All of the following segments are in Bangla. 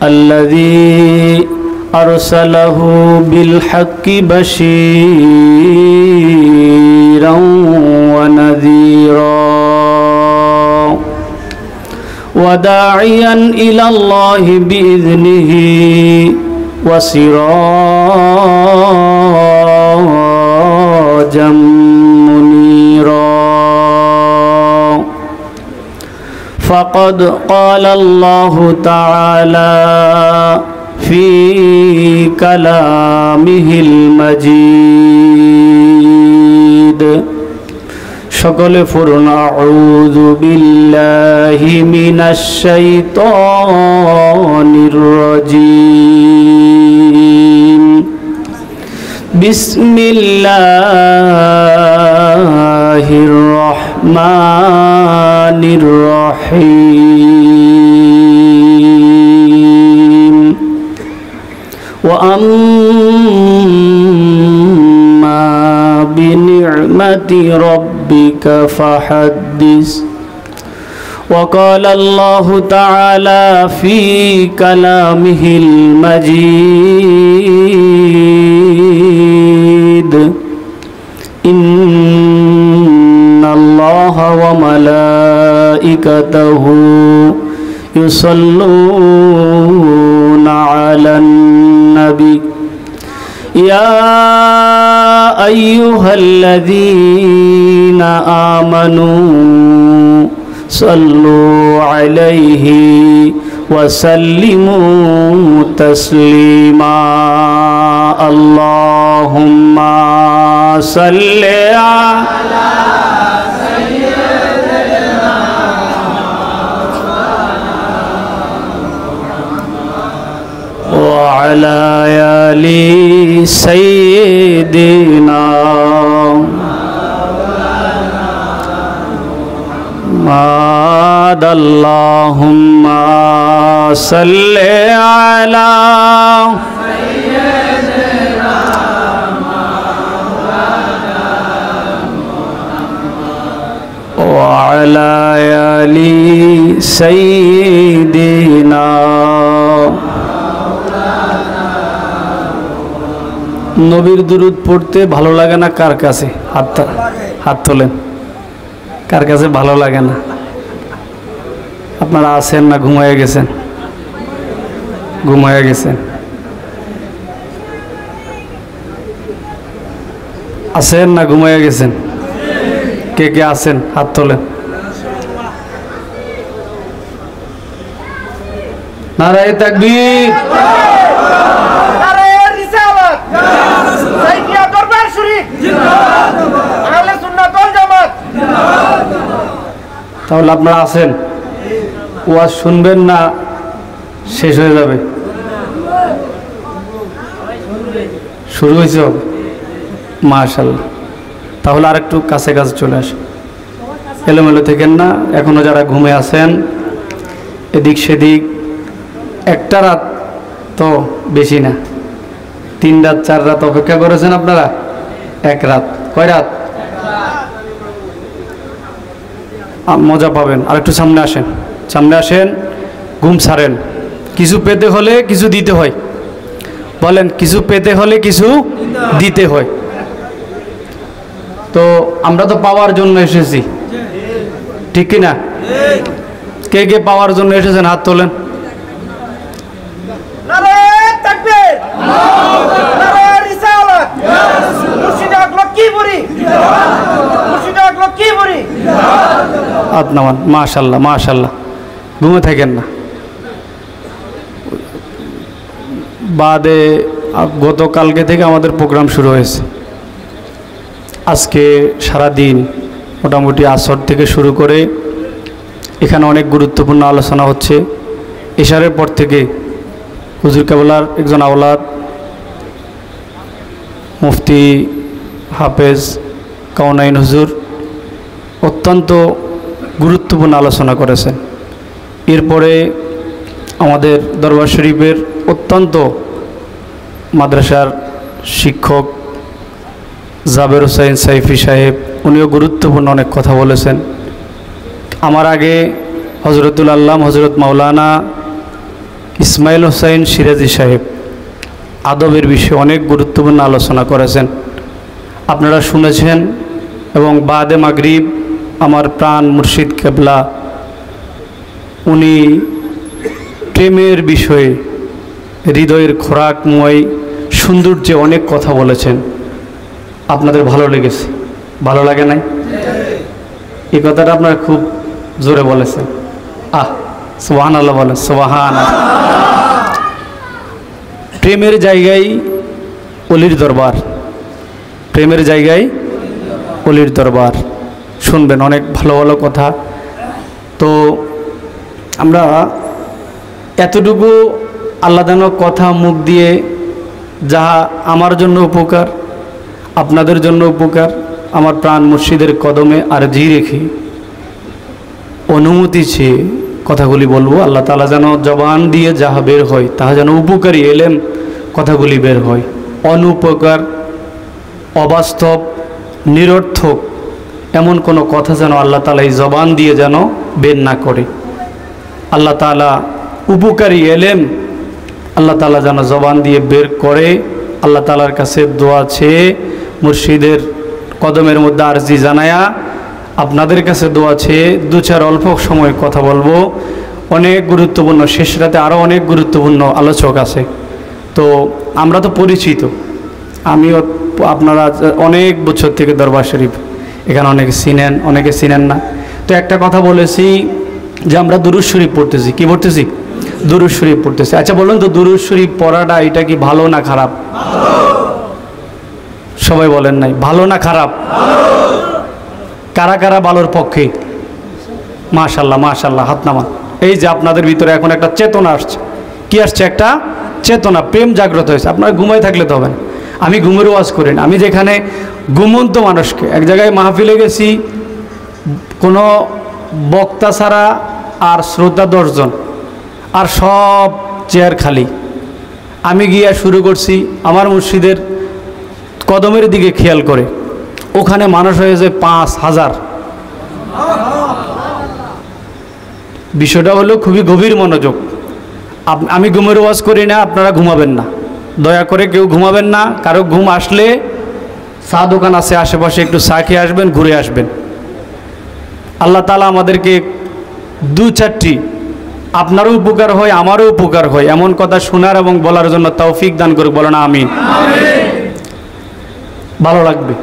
الذي أرسله بالحق بشيرا ونذيرا وداعيا إلى الله بإذنه وسراجا منيرا فقد قال الله تعالى في كلامه المجيد সকলে পড়ুন আউযু বিল্লাহি মিনাশ শাইতানির রাজীম বিসমিল্লাহির রহমানির রহিম ওয়া আম্মা বিনি'মাতি ربك فحدث وقال الله تعالى في كلامه المجيد إن الله وملائكته يصلون على النبي يا أيها الذين آمنوا صلوا عليه وسلموا تسليما اللهم صل على سيدنا وعلى آل سيدنا محمد اللهم صل على سيدنا وعلى آل سيدنا নবীর দুরূদ পড়তে ভালো লাগে না কার কাছে হাত তোলেন কার কাছে ভালো লাগে না আপনারা আছেন না ঘুমায়ে গেছেন আছেন না ঘুমায়ে গেছেন কে কে আছেন হাত তোলেন নারায়ে তাকবীর তাহলে আপনারা আছেন ওয়াজ শুনবেন না শেষ হয়ে যাবে শুরু হয়েছে মাশাআল্লাহ তাহলে আর একটু কাছে কাছে চলে আসেন এলোমেলো থেকেন না এখনো যারা ঘুমে আছেন এদিক সেদিক একটা রাত তো বেশি না 3 রাত 4 রাত অপেক্ষা করেছেন আপনারা এক রাত কয় রাত মজা পাবেন আর একটু সামনে আসেন ঘুম ছাড়েন কিছু পেতে হলে কিছু দিতে হয় বলেন কিছু পেতে হলে কিছু দিতে হয় তো আমরা তো পাওয়ার জন্য এসেছি ঠিক কি না কে কে পাওয়ার জন্য এসেছেন হাত তোলেন নারায়ে তাকবীর নারায়ে রিসালাত মুর্শিদ আকলো কি বলি মুর্শিদ আকলো কি বলি হাত নামান মাশাআল্লাহ মাশাআল্লাহ ঘুমে থাকেন না বাদে গতকালকে থেকে আমাদের প্রোগ্রাম শুরু হয়েছে আজকে সারা দিন মোটামুটি আসর থেকে শুরু করে এখানে অনেক গুরুত্বপূর্ণ আলোচনা হচ্ছে ইশারের পর থেকে হুজুর কেবলার একজন আওলাদ মুফতি হাফেজ কাওনাইন হুজুর অত্যন্ত গুরুত্বপূর্ণ আলোচনা করেছেন এরপরে আমাদের দরবার শরীফের অত্যন্ত মাদ্রাসার শিক্ষক জাবের হোসেন সাইফি সাহেব উনিও গুরুত্বপূর্ণ অনেক কথা বলেছেন আমার আগে হজরতুল আল্লাম হজরত মাওলানা ইসমাইল হোসাইন সিরাজি সাহেব আদবের বিষয়ে অনেক গুরুত্বপূর্ণ আলোচনা করেছেন, আপনারা শুনেছেন। এবং বাদে মাগরিব আমার প্রাণ মুর্শিদ কেবলা উনি প্রেমের বিষয়ে হৃদয়ের খোরাকময় সৌন্দর্যে অনেক কথা বলেছেন। আপনাদের ভালো লেগেছে? ভালো লাগে নাই? এই কথাটা আপনারা খুব জোরে বলেছেন। সুবহানাল্লাহ বলেন, সুবহানাল্লাহ। প্রেমের জায়গায় অলির দরবার, প্রেমের জায়গায় অলির দরবার। শুনবেন অনেক ভালো ভালো কথা। তো আমরা এতটুকু আল্লাহদানো কথা মুখ দিয়ে, যাহা আমার জন্য উপকার, আপনাদের জন্য উপকার, আমার প্রাণ মুর্শিদের কদমে আরজি রেখে অনুমতি চেয়ে কথাগুলি বলবো। আল্লাহ তাআলা যেন জবান দিয়ে যাহা বের হয় তাহা যেন উপকারী এলেম কথাগুলি বের হয়। অনুপকার, অবাস্তব, নিরর্থক এমন কোনো কথা যেন আল্লাহ তাআলা এই জবান দিয়ে যেন বের না করে। আল্লাহ তাআলা উপকারী এলেম আল্লাহ তাআলা যেন জবান দিয়ে বের করে। আল্লাহ তাআলার কাছে দোয়া চেয়ে মুর্শিদের কদমের মধ্যে আরজি জানায়া আপনাদের কাছে দোয়া চেয়ে দু চার অল্প সময় কথা বলবো। অনেক গুরুত্বপূর্ণ, শেষ রাতে আরও অনেক গুরুত্বপূর্ণ আলোচক আছে। তো আমরা তো পরিচিত, আমিও, আপনারা অনেক বছর থেকে দরবার শরীফ এখানে অনেকে চিনেন, অনেকে চিনেন না। তো একটা কথা বলেছি যে আমরা দুরূদ শরীফ পড়তেছি। কি পড়তেছি? দুরূদ শরীফ পড়তেছি। আচ্ছা বলুন তো, দুরূদ শরীফ পড়াটা এটা কি ভালো না খারাপ? সবাই বলেন নাই, ভালো না খারাপ? কারা কারা ভালোর পক্ষে? মাশাআল্লাহ, মাশাআল্লাহ, হাত নামান। এই যে আপনাদের ভিতরে এখন একটা চেতনা আসছে। কি আসছে? একটা চেতনা, প্রেম জাগ্রত হয়েছে। আপনারা ঘুমাই থাকলে তো হবে না। আমি ঘুমের ওয়াজ করি না। আমি যেখানে ঘুমন্ত মানুষকে, এক জায়গায় মাহফিলে গেছি, কোনো বক্তা ছাড়া আর শ্রোতা 10 জন, আর সব চেয়ার খালি। আমি গিয়া শুরু করছি আমার মুর্শিদের কদমের দিকে খেয়াল করে, ওখানে মানুষ হয়েছে 5000। বিষয়টা হলো খুবই গভীর মনোযোগ। আমি ঘুমের ওয়াজ করি না, আপনারা ঘুমাবেন না, দয়া করে কেউ ঘুমাবেন না। কারো ঘুম আসলে চা দোকান আছে আশেপাশে, একটু চা খেয়ে আসবেন, ঘুরে আসবেন। আল্লাহ তাআলা আমাদেরকে 2-4টি, আপনারও উপকার হয় আমারও উপকার হয় এমন কথা শোনার এবং বলার জন্য তৌফিক দান করুক। বলেন আমিন। ভালো লাগবে।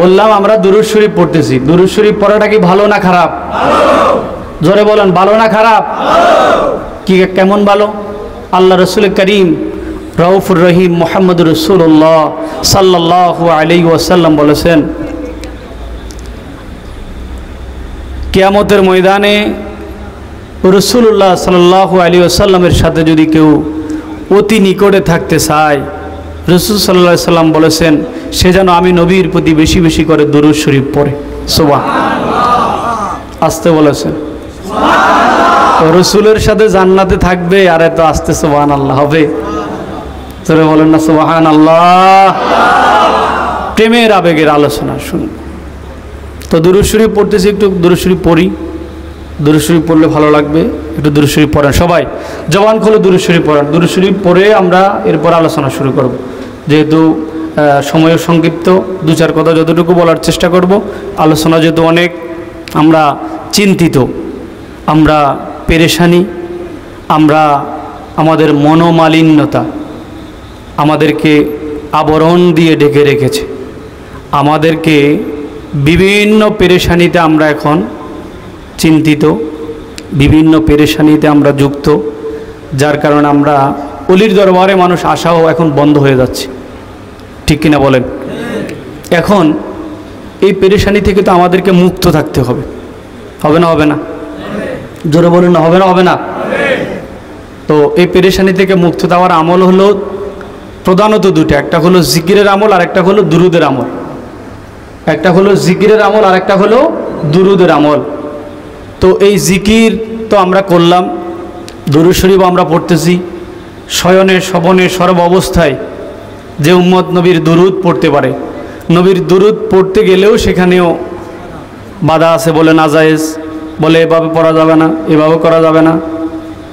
বললাম আমরা দুরূদ শরীফ পড়তেছি। দুরূদ শরীফ পড়াটা কি ভালো না খারাপ? জোরে বলেন, ভালো না খারাপ? কি কেমন ভালো? আল্লাহ রসুল করিম রউফুর রহিম মুহাম্মদ রাসূলুল্লাহ সাল্লাল্লাহু আলাইহি ওয়াসাল্লাম বলেছেন, কিয়ামতের ময়দানে রাসূলুল্লাহ সাল্লাল্লাহু আলাইহি ওয়াসাল্লামের সাথে যদি কেউ অতি নিকটে থাকতে চায়, রাসূল সাল্লাল্লাহু আলাইহি ওয়াসাল্লাম বলেছেন সে যেন আমি নবীর প্রতি বেশি বেশি করে দুরূদ শরীফ পড়ে। সুবহানাল্লাহ। আসতে বলেছেন। রসুলের সাথে জান্নাতে থাকবে, আর এত আসতে সুবহানাল্লাহ হবে? তোরে বলেন না সুবহানাল্লাহ। প্রেমের আবেগের আলোচনা শুনুন। তো দুরূদ শরীফ পড়তেছি, একটু দুরূদ শরীফ পড়ি। দুরূদ শরীফ পড়লে ভালো লাগবে। একটু দুরূদ শরীফ পড়েন সবাই, জবান খুলে দুরূদ শরীফ পড়েন। দুরূদ শরীফ পড়ে আমরা এরপর আলোচনা শুরু করব। যেহেতু সময়ের সংক্ষিপ্ত, 2-4 কথা যতটুকু বলার চেষ্টা করব। আলোচনা যেহেতু অনেক, আমরা চিন্তিত, আমরা পেরেশানি, আমরা আমাদের মনোমালিন্যতা আমাদেরকে আবরণ দিয়ে ঢেকে রেখেছে। আমাদেরকে বিভিন্ন পেরেশানিতে আমরা এখন চিন্তিত, বিভিন্ন পেরেশানিতে আমরা যুক্ত, যার কারণে আমরা অলির দরবারে মানুষ আসাও এখন বন্ধ হয়ে যাচ্ছে। ঠিক কিনা বলেন? এখন এই পেরেশানি থেকে তো আমাদেরকে মুক্ত থাকতে হবে। হবে না? হবে না? জোরে বলুন না, হবে না? হবে না? তো এই পেরেশানি থেকে মুক্ত দেওয়ার আমল হলো প্রধানত 2টা। একটা হলো জিকিরের আমল, আর একটা হলো দুরুদের আমল। একটা হলো জিকিরের আমল, আর একটা হলো দুরুদের আমল। তো এই জিকির তো আমরা করলাম, দুরূদ শরীফ আমরা পড়তেছি। শয়নে স্বপনে সর্ব অবস্থায় যে উম্মত নবীর দুরুদ পড়তে পারে, নবীর দুরুদ পড়তে গেলেও সেখানেও বাধা আছে, বলে নাজায়েজ, বলে এভাবে পড়া যাবে না, এভাবে করা যাবে না।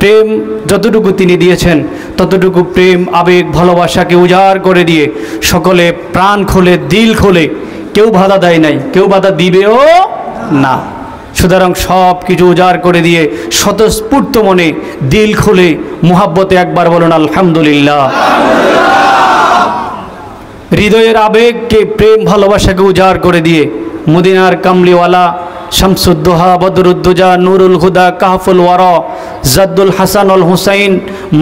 প্রেম যতটুকু তিনি দিয়েছেন ততটুকু প্রেম আবেগ ভালোবাসাকে উজাড় করে দিয়ে সকলে প্রাণ খোলে দিল খোলে, কেউ বাধা দেয় নাই, কেউ বাধা দিবেও না। সুতরাং সব কিছু উজাড় করে দিয়ে স্বতঃস্ফূর্ত মনে দিল খুলে মুহাব্বতে একবার বলুন আলহামদুলিল্লাহ। হৃদয়ের আবেগকে প্রেম ভালোবাসাকে উজাড় করে দিয়ে মদিনার কামলিওয়ালা শামসুদ্দোহা বদরুদ্দোজা নুরুল হুদা কাহফুল ওয়ারা জাদ্দুল হাসান আল হুসাইন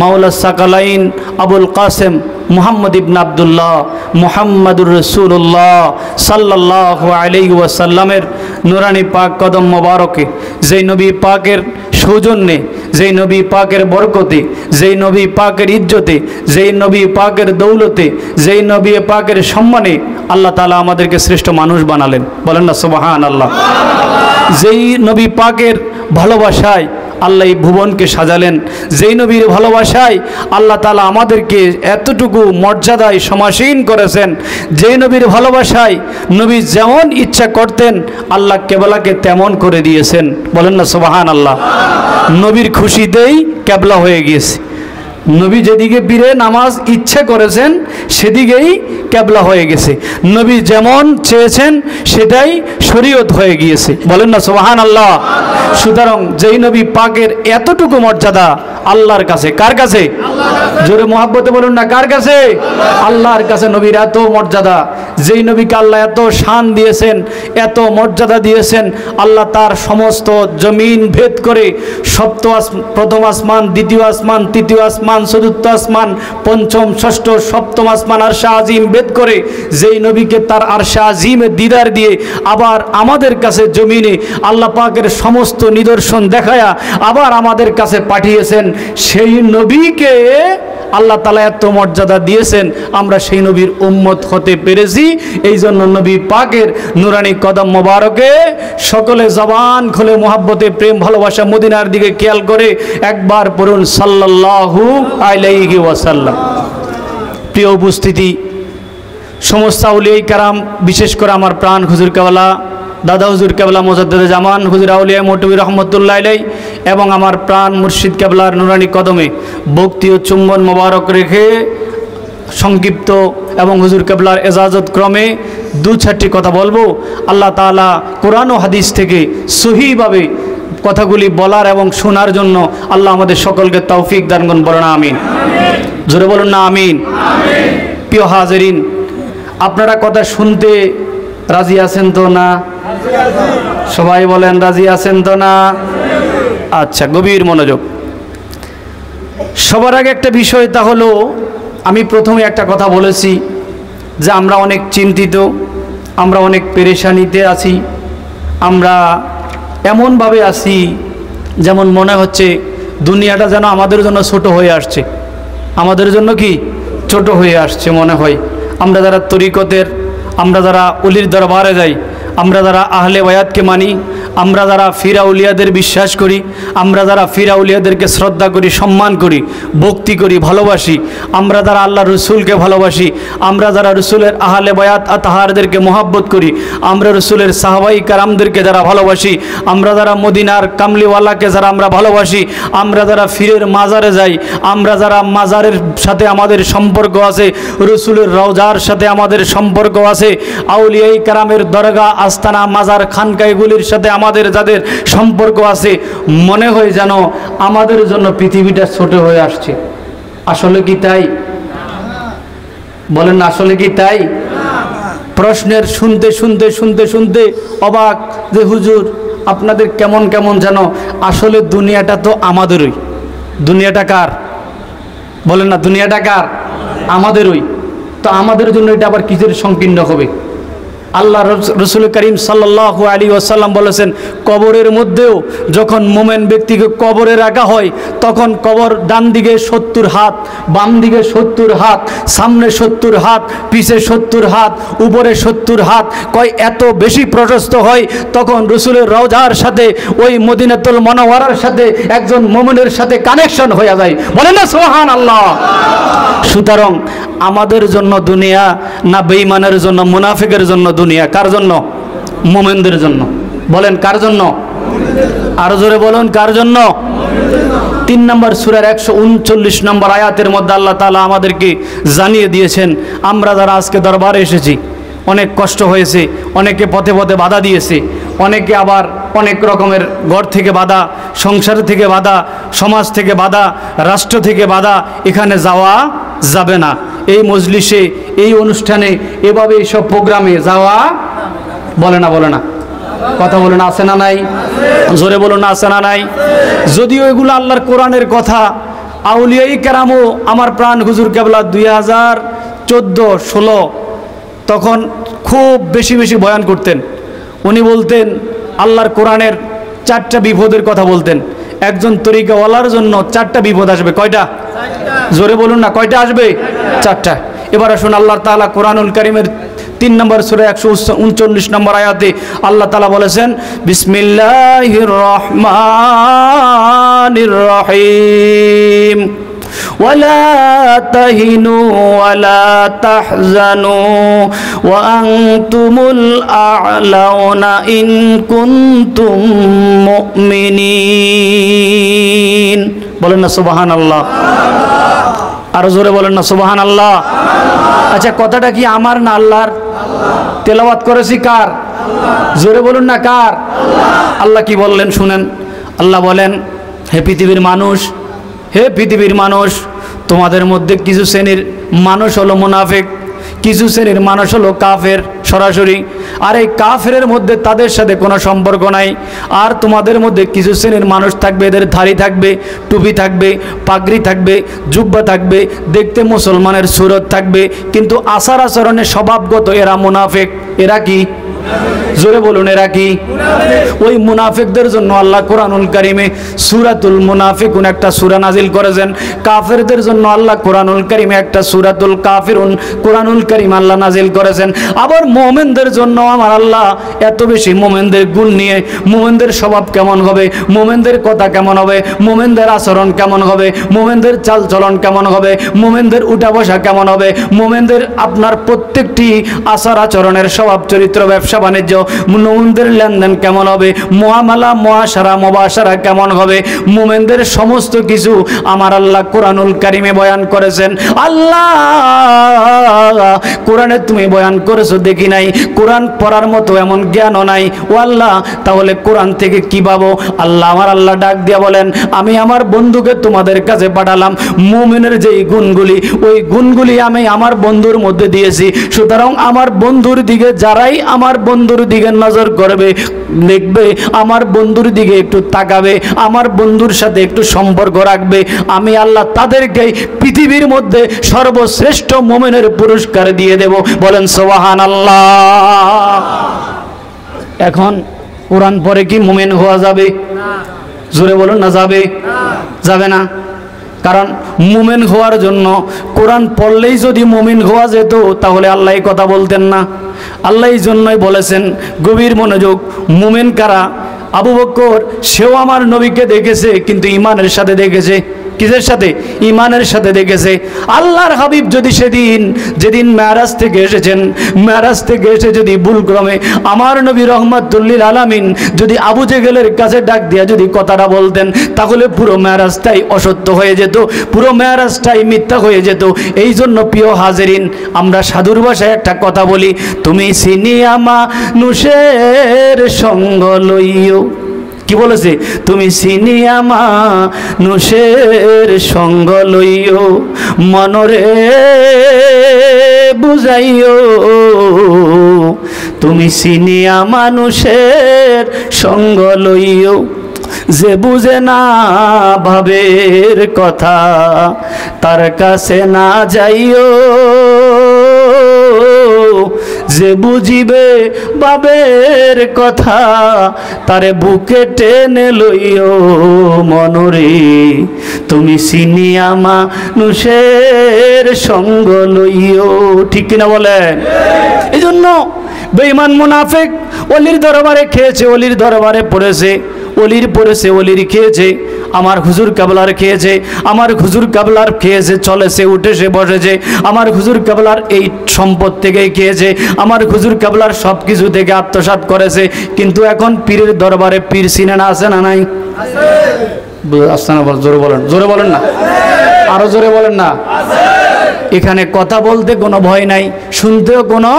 মাওলা সাকালাইন আবুল কাসেম মুহাম্মদ ইবনে আবদুল্লাহ মুহাম্মাদুর রাসূলুল্লাহ সাল্লাল্লাহু আলাইহি ওয়াসাল্লামের নুরানি পাক কদম মোবারকে, যেই নবী পাকের সৌজন্যে, যেই নবী পাকের বরকতে, যেই নবী পাকের ইজ্জতে, যেই নবী পাকের দৌলতে, যেই নবী পাকের সম্মানে আল্লাহ তাআলা আমাদেরকে শ্রেষ্ঠ মানুষ বানালেন, বলেন না সুবহানাল্লাহ। যেই নবী পাকের ভালোবাসায় আল্লাহ এই ভুবনকে সাজালেন, যেই নবীর ভালোবাসায় আল্লাহ তাআলা আমাদেরকে এতটুকু মর্যাদায় সমাসীন করেছেন, যেই নবীর ভালোবাসায় নবী যেমন ইচ্ছা করতেন আল্লাহ কেবলাকে তেমন করে দিয়েছেন, বলেন না সুবহানাল্লাহ। নবীর খুশিতেই কেবলা হয়ে গিয়েছে, নবী যেদিকে ফিরে নামাজ ইচ্ছে করেছেন সেদিকেই কেবলা হয়ে গেছে, নবী যেমন চেয়েছেন সেটাই শরীয়ত হয়ে গিয়েছে, বলেন না সুবহানাল্লাহ। সুতরাং যেই নবী পাকের এতটুকু মর্যাদা আল্লাহর কাছে, কার কাছে? জোরে মুহাব্বতে বলুন না, কার কাছে? আল্লাহর কাছে নবীর এত মর্যাদা, যেই নবীকে আল্লাহ এত শান দিয়েছেন, এত মর্যাদা দিয়েছেন, আল্লাহ তার সমস্ত জমিন ভেদ করে প্রথম আসমান, দ্বিতীয় আসমান, তৃতীয় আসমান, চতুর্থ আসমান, পঞ্চম, ষষ্ঠ, সপ্তম আসমান আরশে আজিম ভেদ করে যেই নবীকে তার আরশে আজিমে দিদার দিয়ে আবার আমাদের কাছে জমিনে আল্লাহ পাকের সমস্ত নিদর্শন দেখায়া আবার আমাদের কাছে পাঠিয়েছেন, সেই নবীকে আল্লাহ তাআলা এত মর্যাদা দিয়েছেন, আমরা সেই নবীর উম্মত হতে পেরেছি। এই জন্য নবী পাকের নুরানি কদম মোবারকে সকলে জবান খুলে মুহাব্বতে প্রেম ভালোবাসা মদিনার দিকে খেয়াল করে একবার পড়ুন সাল্লাল্লাহু আলাইহি ওয়াসাল্লাম। প্রিয় উপস্থিতি, সমস্ত আউলিয়া কেরাম, বিশেষ করে আমার প্রাণ হুজুর কেবলা দাদা হুজুর কেবলা মুজাদ্দেদে জামান হুজুর আউলিয়া মৌলভী রহমতুল্লাহ আলাইহি এবং আমার প্রাণ মুর্শিদ কেবলার নুরানি কদমে ভক্তি ও চুম্বন মোবারক রেখে সংক্ষিপ্ত এবং হুজুর কেবলার এজাজত ক্রমে দু চারটি কথা বলবো। আল্লাহ তাআলা কোরআন ও হাদিস থেকে সহিভাবে কথাগুলি বলার এবং শোনার জন্য আল্লাহ আমাদের সকলকে তৌফিক দান করুন, বলুন আমিন। জোরে বলুন না আমিন। প্রিয় হাজিরিন, আপনারা কথা শুনতে রাজি আছেন তো না? সবাই বলেন রাজি আছেন তো না? আচ্ছা, গভীর মনোযোগ। সবার আগে একটা বিষয়, তা হলো আমি প্রথমে একটা কথা বলেছি যে আমরা অনেক চিন্তিত, আমরা অনেক পেরেশানিতে আছি, আমরা এমনভাবে আছি যেমন মনে হচ্ছে দুনিয়াটা যেন আমাদের জন্য ছোট হয়ে আসছে, আমাদের জন্য কি ছোট হয়ে আসছে মনে হয়। আমরা যারা তরিকতের, আমরা যারা অলির দরবারে যাই, আমরা যারা আহলে বায়াতকে মানি, আমরা যারা ফির আউলিয়াদের বিশ্বাস করি, আমরা যারা ফির আউলিয়াদেরকে শ্রদ্ধা করি, সম্মান করি, ভক্তি করি, ভালোবাসি, আমরা যারা আল্লাহ রসুলকে ভালোবাসি, আমরা যারা রসুলের আহলে বায়াত আতাহারদেরকে মোহাব্বত করি, আমরা রসুলের সাহাবাই কারামদেরকে যারা ভালোবাসি, আমরা যারা মদিনার কামলিওয়ালাকে যারা আমরা ভালোবাসি, আমরা যারা ফিরের মাজারে যাই, আমরা যারা মাজারের সাথে আমাদের সম্পর্ক আছে, রসুলের রওজার সাথে আমাদের সম্পর্ক আছে, আউলিয়াই কারামের দরগা, আস্তানা, মাজার, খানকাইগুলির সাথে আমাদের যাদের সম্পর্ক আছে, মনে হয় যেন আমাদের জন্য পৃথিবীটা ছোট হয়ে আসছে। আসলে কি তাই? বলেন, আসলে কি তাই? প্রশ্নের শুনতে শুনতে শুনতে শুনতে অবাক যে হুজুর আপনাদের কেমন কেমন যেন। আসলে দুনিয়াটা তো আমাদেরই। দুনিয়াটা কার? বলেন না, দুনিয়াটা কার? আমাদেরই। তো আমাদের জন্য এটা আবার কিসের সংকীর্ণ হবে? আল্লাহ রসুল করিম সাল্লাল্লাহু আলাইহি ওয়াসাল্লাম বলেছেন, কবরের মধ্যেও যখন মোমেন ব্যক্তিকে কবরে রাখা হয় তখন কবর ডান দিকে 70 হাত, বাম দিকে 70 হাত, সামনে 70 হাত, পিছে 70 হাত, উপরে 70 হাত, কয় এত বেশি প্রশস্ত হয়। তখন রসুলের রওজার সাথে ওই মদিনাতুল মুনাওয়ারার সাথে একজন মোমেনের সাথে কানেকশন হয়ে যায়। বলেন না সুবহানাল্লাহ। সুতরাং আমাদের জন্য দুনিয়া না বেঈমানের জন্য, মুনাফিকের জন্য দুনিয়া? কার জন্য? মুমিনদের জন্য। বলেন কার জন্য? আরো জোরে বলুন, কার জন্য? 3 নম্বর সূরার 139 নম্বর আয়াতের মধ্যে আল্লাহ তাআলা আমাদেরকে জানিয়ে দিয়েছেন, আমরা যারা আজকে দরবারে এসেছি অনেক কষ্ট হয়েছে, অনেকে পথে পথে বাধা দিয়েছে, অনেকে আবার অনেক রকমের ঘর থেকে বাধা, সংসার থেকে বাধা, সমাজ থেকে বাধা, রাষ্ট্র থেকে বাধা, এখানে যাওয়া যাবে না, এই মজলিসে, এই অনুষ্ঠানে, এভাবে এইসব প্রোগ্রামে যাওয়া বলে না কথা বলে না, আছে না নাই? জোরে বলুন না, আছে না নাই? যদিও এগুলো আল্লাহর কোরআনের কথা, আউলিয়াই কেরামও, আমার প্রাণ হুজুর কেবলা 2014-16 তখন খুব বেশি বেশি বয়ান করতেন। উনি বলতেন আল্লাহর কোরআনের 4টা বিপদের কথা বলতেন। একজন তরিকাওয়ালার জন্য 4টা বিপদ আসবে। কয়টা? জোরে বলুন না, কয়টা আসবে? 4টা। এবার আসুন আল্লাহ তাআলা কোরআনুল কারীমের 3 নম্বর সূরা 139 নম্বর আয়াতে আল্লাহ তাআলা বলেছেন, বিসমিল্লাহির রহমানির রহিম, ওয়ালা তাহিনু ওয়ালা তাহজানু ওয়া আনতুমুল আ'লাউনা ইন কুনতুম মুমিনিন। বলেন না সুবহানাল্লাহ। আরো জোরে বলেন না সুবহানাল্লাহ। আচ্ছা, কথাটা কি আমার না আল্লাহর? তেলাওয়াত করেছি কার? জোরে বলুন না কার? আল্লাহ কি বললেন শুনেন। আল্লাহ বলেন, হে পৃথিবীর মানুষ, হে পৃথিবীর মানুষ, তোমাদের মধ্যে কিছু শ্রেণীর মানুষ হলো মুনাফিক, কিছু শ্রেণীর মানুষ হলো কাফের সরাসরি, আর এই কাফেরের মধ্যে তাদের সাথে কোনো সম্পর্ক নাই। আর তোমাদের মধ্যে কিছু শ্রেণীর মানুষ থাকবে, এদের ধাড়ি থাকবে, টুপি থাকবে, পাগড়ি থাকবে, জুব্বা থাকবে, দেখতে মুসলমানের সুরত থাকবে, কিন্তু আচার আচরণে স্বভাবগত এরা মুনাফিক। এরা কি? জোরে বলুন, এরা কি? ওই মুনাফিকদের জন্য আল্লাহ কোরআনুল কারীমে সূরাতুল মুনাফিকুন একটা সূরা নাজিল করেছেন। কাফেরদের জন্য আল্লাহ কোরআনুল কারীমে একটা সূরাতুল কাফিরুন কোরআনুল কারীম আল্লাহ নাজিল করেছেন। আবার মুমিনদের জন্য আমার আল্লাহ এত বেশি মুমিনদের গুণ নিয়ে, মুমিনদের স্বভাব কেমন হবে, মুমিনদের কথা কেমন হবে, মুমিনদের আচরণ কেমন হবে, মুমিনদের চালচলন কেমন হবে, মুমিনদের উঠা বসা কেমন হবে, মুমিনদের আপনার প্রত্যেকটি আচার আচরণের স্বভাব চরিত্র, ব্যবসা বাণিজ্য, মুমিনদের লেনদেন কেমন হবে, মুআমালা মুআশারা মুবাশারা কেমন হবে, মুমিনদের সমস্ত কিছু আমার আল্লাহ কোরআনুল কারীমে বয়ান করেছেন। আল্লাহ কোরআনে তুমি বয়ান করেছো দেখি নাই, কোরআন পড়ার মতো এমন জ্ঞানও নাই। ও আল্লাহ, তাহলে কোরআন থেকে কি পাবো? আল্লাহ আমার আল্লাহ ডাক দিয়া বলেন, আমি আমার বন্ধুকে তোমাদের কাছে পাঠালাম, মুমিনের যেই গুণগুলি, ওই গুণগুলি আমি আমার বন্ধুর মধ্যে দিয়েছি। সুতরাং আমার বন্ধুর দিকে যারাই আমার বন্ধুর দিকে নজর করবে, দেখবে আমার বন্ধুর দিকে একটু তাকাবে, আমার বন্ধুর সাথে একটু সম্পর্ক রাখবে, আমি আল্লাহ তাদেরকে পৃথিবীর মধ্যে সর্বশ্রেষ্ঠ মুমিনের পুরস্কার দিয়ে দেব। বলেন সুবহানাল্লাহ। এখন কোরআন পড়ে কি মুমিন হওয়া যাবে? জোরে বলুন না, যাবে? যাবে না। কারণ মুমিন হওয়ার জন্য কোরআন পড়লেই যদি মুমিন হওয়া যেত, তাহলে আল্লাহ এই কথা বলতেন না। আল্লাহ এই জন্যই বলেছেন, গভীর মনোযোগ, মুমিন কারা? আবু বকর, সেও আমার নবীকে দেখেছে, কিন্তু ঈমানের সাথে দেখেছে। কিসের সাথে? ঈমানের সাথে দেখেছে। আল্লাহর হাবিব যদি যেদিন মেরাজ থেকে এসেছেন, মেরাজ থেকে এসে যদি ভুলক্রমে আমার নবী রহমাতুল লিল আলামিন যদি আবু জেহেলের কাছে ডাক দিয়া যদি কথাটা বলতেন, তাহলে পুরো মেরাজটাই অসত্য হয়ে যেত, পুরো মেরাজটাই মিথ্যা হয়ে যেত। এই জন্য প্রিয় হাজিরিন, আমরা সাধুর ভাষায় একটা কথা বলি, তুমি চিনিয়া মানুষের সঙ্গ লইও। কি বলেছে? তুমি চিনিয়া মানুষের সঙ্গ লইও, মনরে বুঝাইও। তুমি চিনিয়া মানুষের সঙ্গ লইও, যে বুঝে না ভাবের কথা, তার কাছে না যাইও। যে বুঝিবে বাবের কথা, তারে বুকে টেনে লইও। মনরে তুমি চিনিয়া মানুষের সঙ্গ লইও। ঠিক কিনা বলেন? এই জন্য বেঈমান মুনাফিক ওলির দরবারে খেয়েছে, ওলির দরবারে পড়েছে, ওলির পড়েছে, ওলির খেয়েছে, আমার হুজুর কাবলার খেয়েছে, আমার হুজুর কাবলার খেয়েছে, চলেছে, উঠেছে, বসেছে, আমার হুজুর কাবলার এই সম্পদ থেকেই খেয়েছে, আমার হুজুর কাবলার সব কিছু থেকে আত্মসাৎ করেছে। কিন্তু এখন পীরের দরবারে পীর চিনে না, আছে না নাই? আস্তানা বল, জোরে বলেন, জোরে বলেন না, আরো জোরে বলেন না। এখানে কথা বলতে কোনো ভয় নাই, শুনতেও কোনো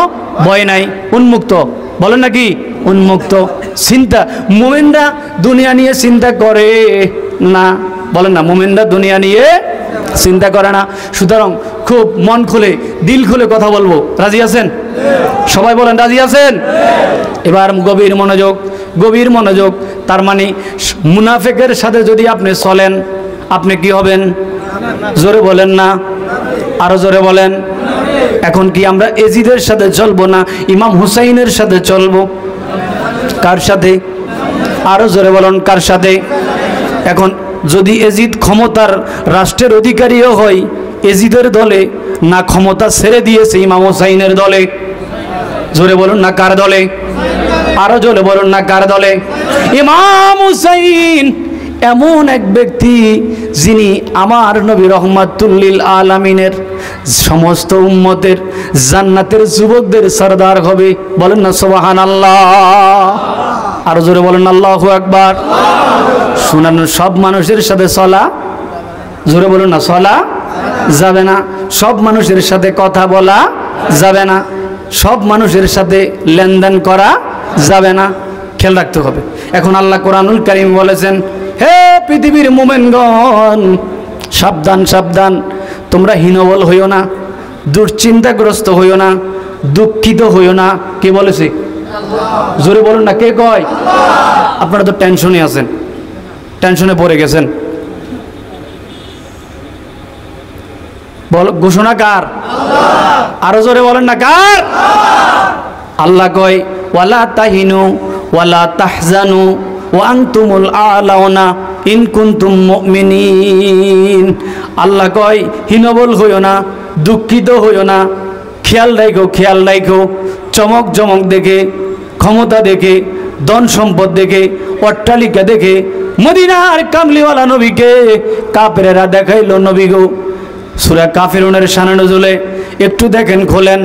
ভয় নাই, উন্মুক্ত, বলেন নাকি উন্মুক্ত। চিন্তা মুমিনরা দুনিয়া নিয়ে চিন্তা করে না, বলেন না, মুমিনরা দুনিয়া নিয়ে চিন্তা করে না। সুতরাং খুব মন খুলে দিল খুলে কথা বলবো, রাজি আছেন? সবাই বলেন রাজি আছেন? এবার গভীর মনোযোগ, গভীর মনোযোগ। তার মানে মুনাফিকের সাথে যদি আপনি চলেন, আপনি কি হবেন? জোরে বলেন না, আরো জোরে বলেন। এখন কি আমরা এজিদের সাথে চলবো না ইমাম হুসাইনের সাথে চলবো? কার সাথে? আরো জোরে বলেন, কার সাথে? এখন যদি এজিদ ক্ষমতার রাষ্ট্রের অধিকারীও হয়, এজিদের দলে না ক্ষমতা ছেড়ে দিয়েছে ইমাম হুসাইনের দলে? জোরে বলুন না, কার দলে? আরো জোরে বলুন না, কার দলে? ইমাম হুসাইন এমন এক ব্যক্তি যিনি আমার নবী রহমাতুল লিল আলামিনের সমস্ত উম্মতের জান্নাতের যুবকদের সরদার হবে, বলেন না সুবহানাল্লাহ। আরো জোরে বলেন আল্লাহু আকবার। শুনান, সব মানুষের সাথে চলা, জোরে বলুন না, চলা যাবে না। সব মানুষের সাথে কথা বলা যাবে না, সব মানুষের সাথে লেনদেন করা যাবে না, খেয়াল রাখতে হবে। এখন আল্লাহ কোরআনুল কারীম বলেছেন, হে পৃথিবীর মুমিনগণ, সাবধান সাবধান, তোমরা হীনবল হইও না, দুশ্চিন্তাগ্রস্ত হইও না, দুঃখিত হইও না। কে বলেছে? জোরে বলুন না, কে কয়? আপনারা তো টেনশনে আছেন, টেনশনে পড়ে গেছেন। বল, ঘোষণা কার? আরো জোরে বলেন না, কার? আল্লাহ কয়, ওয়ালা তাহিনু ওয়ালা তাহজানু ওয়া আনতুমুল আলাউনা ইন কুনতুম মুমিনিন। আল্লাহ কয়, হীনবল হইও না, দুঃখিত হইও না, খেয়াল রাখো, খেয়াল রাখো। চমক জমক দেখে, ক্ষমতা দেখে, ধন সম্পদ দেখে, অট্টালিকা দেখে মদিনার কামলিওয়ালা নবীকে কাফেরেরা দেখাইল নবী গো। সূরা কাফিরুনের শানে নজুলে একটু দেখেন, খোলেন,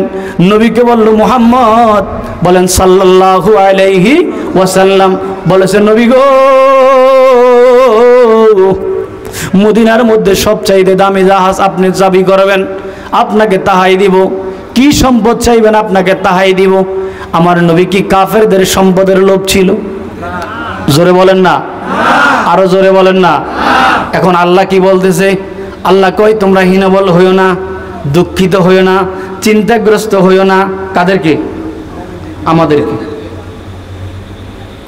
নবীকে বলল মুহাম্মদ, বলেন সাল্লাল্লাহু আলাইহি ওয়াসাল্লাম, বলেছে নবী গো, মদিনার মধ্যে সবচাইতে দামি জাহাজ আপনি চাবি করবেন, আপনাকে তাহাই দিব। কি সম্পদ চাইবেন, আপনাকে তাহাই দিব। আমার নবী কি কাফেরদের সম্পদের লোভ ছিল? জোরে বলেন না, আরো জোরে বলেন না। এখন আল্লাহ কি বলতেছে? আল্লাহ কয়, তোমরা হীনবল হইও না, দুঃখিত হইও না, চিন্তাগ্রস্ত হইও না। কাদেরকে? আমাদেরকে।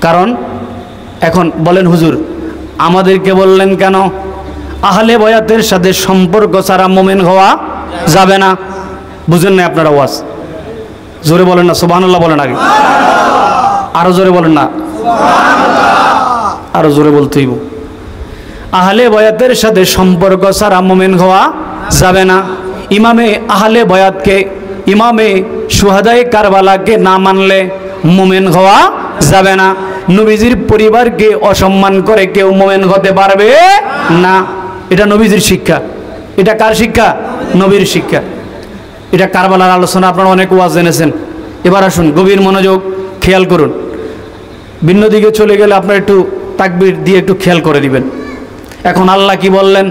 কারণ এখন বলেন হুজুর, আমাদেরকে বললেন কেন? আহলে বয়াতের সাথে সম্পর্ক ছাড়া মুমিন হওয়া যাবে না। বুঝেন না আপনারা ওয়াজ? জোরে বলেন না সুবহানাল্লাহ, বলেন আগে, আরো জোরে বলেন না, আরো জোরে বলতে হইব। আহলে বয়াতের সাথে সম্পর্ক ছাড়া মুমিন হওয়া যাবে না। ইমামে আহলে বয়াতকে, ইমামে শুহাদায়ে কারবালাকে না মানলে মুমিন হওয়া যাবে না। নবীজির পরিবারকে অসম্মান করে কেউ মুমিন হতে পারবে না। এটা নবীজির শিক্ষা। এটা কার শিক্ষা? নবীর শিক্ষা। এটা কারবালার আলোচনা, আপনারা অনেক ওয়াজ জেনেছেন। এবার আসুন, গভীর মনোযোগ, খেয়াল করুন। ভিন্ন দিকে চলে গেলে আপনারা একটু তাকবীর দিয়ে একটু খেয়াল করে দিবেন। এখন আল্লাহ কি বললেন?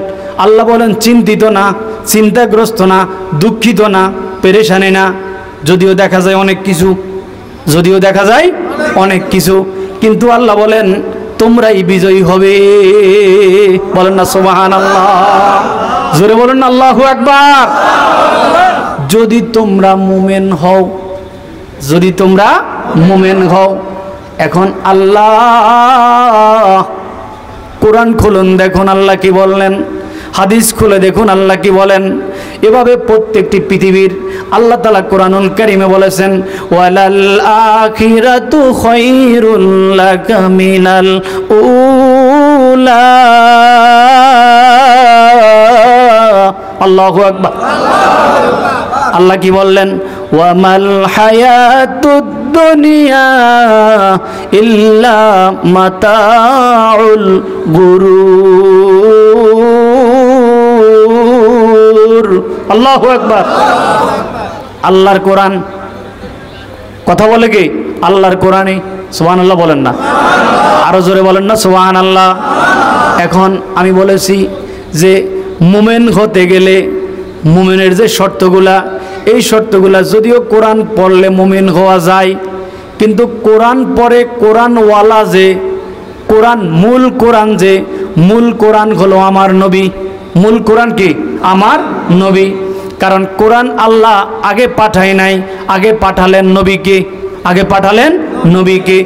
আল্লাহ বলেন, চিন্তিত না, চিন্তাগ্রস্ত না, দুঃখিত না, পেরেশানি না। যদিও দেখা যায় অনেক কিছু, যদিও দেখা যায় অনেক কিছু, কিন্তু আল্লাহ বলেন তোমরাই বিজয়ী হবে। বলেন না সুবহানাল্লাহ, জোরে বলেন না আল্লাহু আকবার। যদি তোমরা মুমিন হও, যদি তোমরা মুমিন হও। এখন আল্লাহ কোরআন খুলুন, দেখুন আল্লাহ কি বললেন। হাদিস খুলে দেখুন আল্লাহ কি বলেন। এভাবে প্রত্যেকটি পৃথিবীর আল্লাহ তাআলা কোরআনুল কারীমে বলেছেন, ওয়ালাল আখিরাতু খায়রুল লাকা মিনাল উলা। আল্লাহু আকবার। আল্লাহ কি বললেন? ওয়ামাল হায়াতুদ দুনিয়া ইল্লা মাতাউল গুরুর। আল্লাহু আকবার। আল্লাহর কোরআন কথা বলে কি? আল্লাহর কোরআনে। সুবহানাল্লাহ বলেন না, আরো জোরে বলেন না সুবহানাল্লাহ। এখন আমি বলেছি যে মুমিন হতে গেলে মুমিনের যে শর্তগুলা, এই শর্তগুলা যদিও কোরআন পড়লে মুমিন হওয়া যায়, কিন্তু কোরআন পড়ে কোরআনওয়ালা যে কোরআন, মূল কোরআন হলো আমার নবী। মূল কোরআন কি? আমার নবী। কারণ কোরআন আল্লাহ আগে পাঠায় নাই, আগে পাঠালেন নবীকে,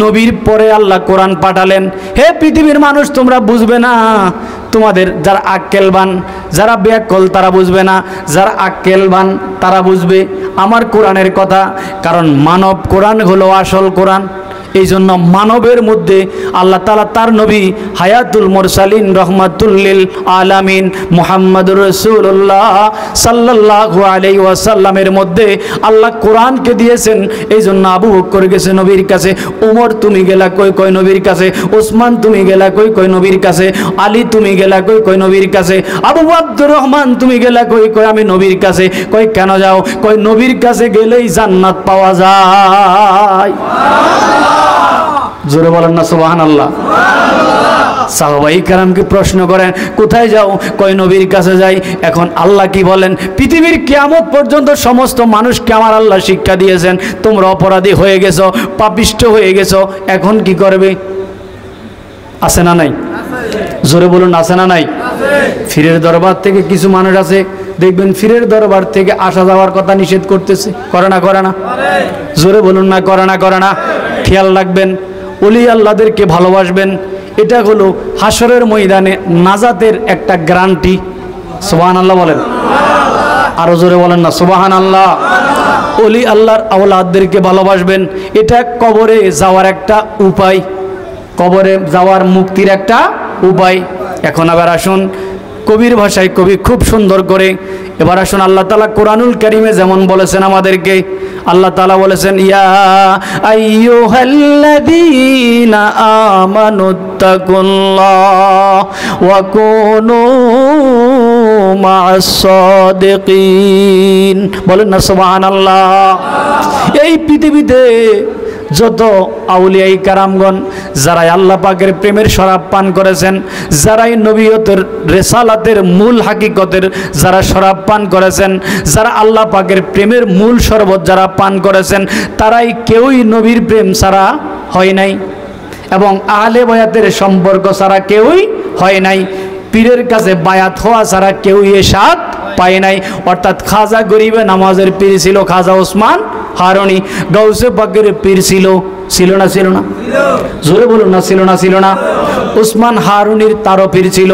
নবীর পরে আল্লাহ কোরআন পাঠালেন। হে পৃথিবীর মানুষ, তোমরা বুঝবে না, তোমাদের যারা আক্কেলবান, যারা ব্যাকল তারা বুঝবে না, যারা আক্কেলবান তারা বুঝবে আমার কোরআনের কথা। কারণ মানব কোরআন হলো আসল কোরআন। এই জন্য মানবের মধ্যে আল্লাহ তাআলা তার নবী হায়াতুল মুরসালিন রহমাতুল্লিল আলামিন মুহাম্মদুর রাসূলুল্লাহ সাল্লাল্লাহু আলাইহি ওয়াসাল্লামের মধ্যে আল্লাহ কোরআনকে দিয়েছেন। এই জন্য আবু বকর গেছে নবীর কাছে, উমর তুমি গেলা কই নবীর কাছে, ওসমান তুমি গেলা কই নবীর কাছে, আলী তুমি গেলা কই নবীর কাছে, আবু আব্দুর রহমান তুমি গেলা কই আমি নবীর কাছে। কেন যাও? নবীর কাছে গেলেই জান্নাত পাওয়া যায়। জোরে বলেন না সুবহানাল্লাহ। সাহাবায়ে কেরামকে প্রশ্ন করেন কোথায় যাও? নবীর কাছে যাই। এখন আল্লাহ কি বলেন? পৃথিবীর কিয়ামত পর্যন্ত সমস্ত মানুষকে আমার আল্লাহ শিক্ষা দিয়েছেন, তোমরা অপরাধী হয়ে গেছো, পাপিষ্ঠ হয়ে গেছো, এখন কি করবে? আছে না নাই? জোরে বলুন, আছে না নাই? ফিরের দরবার থেকে কিছু মানুষ আছে, দেখবেন ফিরের দরবার থেকে আসা যাওয়ার কথা নিষেধ করতেছে, করে না? জোরে বলুন না, করে না? খেয়াল রাখবেন, ওলি আল্লাহদেরকে ভালোবাসবেন, এটা হলো হাসরের ময়দানে নাজাতের একটা গ্যারান্টি। সুবহানাল্লাহ বলেন, আরো জোরে বলেন না সুবহানাল্লাহ। ওলি আল্লাহর আওলাদদেরকে ভালোবাসবেন, এটা কবরে যাওয়ার একটা উপায়, কবরে যাওয়ার মুক্তির একটা উপায়। এখন আবার আসুন কবির ভাষায়, কবি খুব সুন্দর করে এবার আসুন আল্লাহ তাআলা কোরআনুল কারীমে যেমন বলেছেন আমাদেরকে, আল্লাহ তাআলা বলেছেন ইয়া আইয়ুহাল্লাযীনা আমানুত্তাকুল্লাহ ওয়া কুনু মা'আস সাদিকিন। বলেন না সুবহানাল্লাহ। এই পৃথিবীতে যত আউলিয়াই কারামগণ যারাই আল্লাহ পাকের প্রেমের শরাব পান করেছেন, যারাই নবিয়তের রেসালাতের মূল হাকিকতের যারা শরাব পান করেছেন, যারা আল্লাহ পাকের প্রেমের মূল শরবত যারা পান করেছেন, তারাই কেউই নবীর প্রেম ছাড়া হয় নাই এবং আহলে বায়াতের সম্পর্ক ছাড়া কেউই হয় নাই, পীরের কাছে বায়াত হওয়া ছাড়া কেউই এ স্বাদ পায় নাই। অর্থাৎ খাজা গরিবে নামাজের পীর ছিল খাজা ওসমান হারুনি, গাউসে পাকের পীর ছিল না? জোরে বলুন না, ছিল না? ওসমান হারুনির তারও পীর ছিল,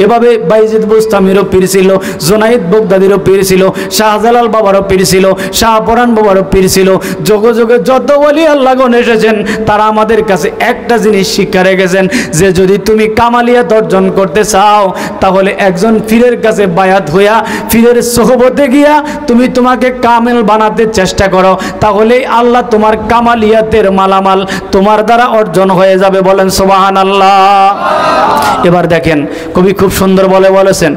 এভাবে বাইজিদ বুস্তামিরও পীর ছিল, জোনাইদ বগদাদিরও পীর ছিল, শাহজালাল বাবারও পীর ছিল, শাহপরান বাবারও পীর ছিল। যোগে যোগে যত ওলি আল্লাহগণ এসেছেন তারা আমাদের কাছে একটা জিনিস শিক্ষা রেখেছেন যে যদি তুমি কামালিয়াত অর্জন করতে চাও তাহলে একজন পীরের কাছে বায়াত হইয়া পীরের সোহবতে গিয়া তুমি তোমাকে কামেল বানাতে চেষ্টা করো, তাহলেই আল্লাহ তোমার কামালিয়াতের মালামাল তোমার দ্বারা অর্জন হয়ে যাবে। বলেন সুবহানাল্লাহ। এবার দেখেন কবি খুব সুন্দর বলেছেন